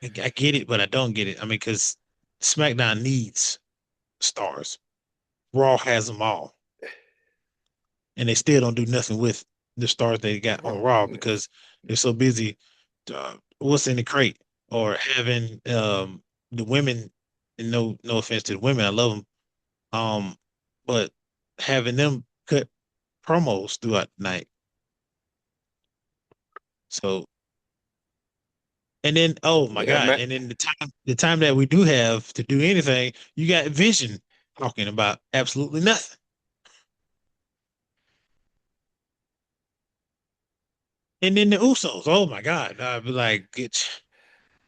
I get it, but I don't get it. I mean, because SmackDown needs stars. Raw has them all, and they still don't do nothing with the stars they got on Oh, Raw no. because they're so busy. What's in the crate or having the women? And no offense to the women, I love them. But having them cut promos throughout the night. So and then oh my Yeah, God, Matt. and then the time that we do have to do anything, you got Vision talking about absolutely nothing. And then the Usos, oh my God, I'd be like,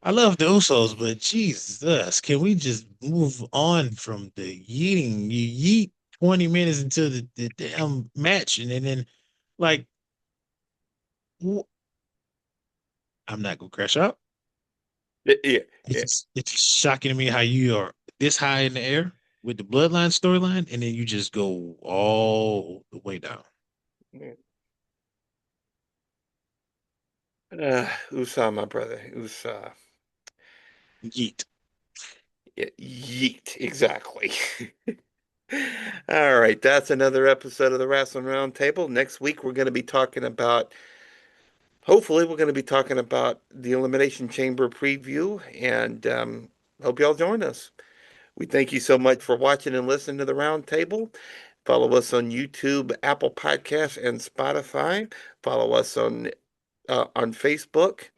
I love the Usos, but Jesus, can we just move on from the yeeting? You yeet 20 minutes into the damn match, and then like, I'm not gonna crash out. Yeah, It's yeah, it's just shocking to me how you are this high in the air with the bloodline storyline, and then you just go all the way down. yeah. Usa, my brother. Usa. Yeet. Yeah, yeet. Exactly. All right, that's another episode of the Wrestling Roundtable. Next week, we're going to be talking about, hopefully, we're going to be talking about the Elimination Chamber preview, and hope y'all join us. We thank you so much for watching and listening to the Roundtable. Follow us on YouTube, Apple Podcasts, and Spotify. Follow us on Facebook,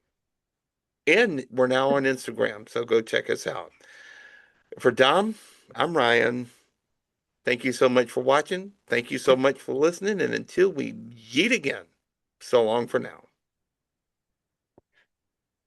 and we're now on Instagram, so go check us out. For Dom, I'm Ryan. Thank you so much for watching. Thank you so much for listening. And until we meet again, so long for now.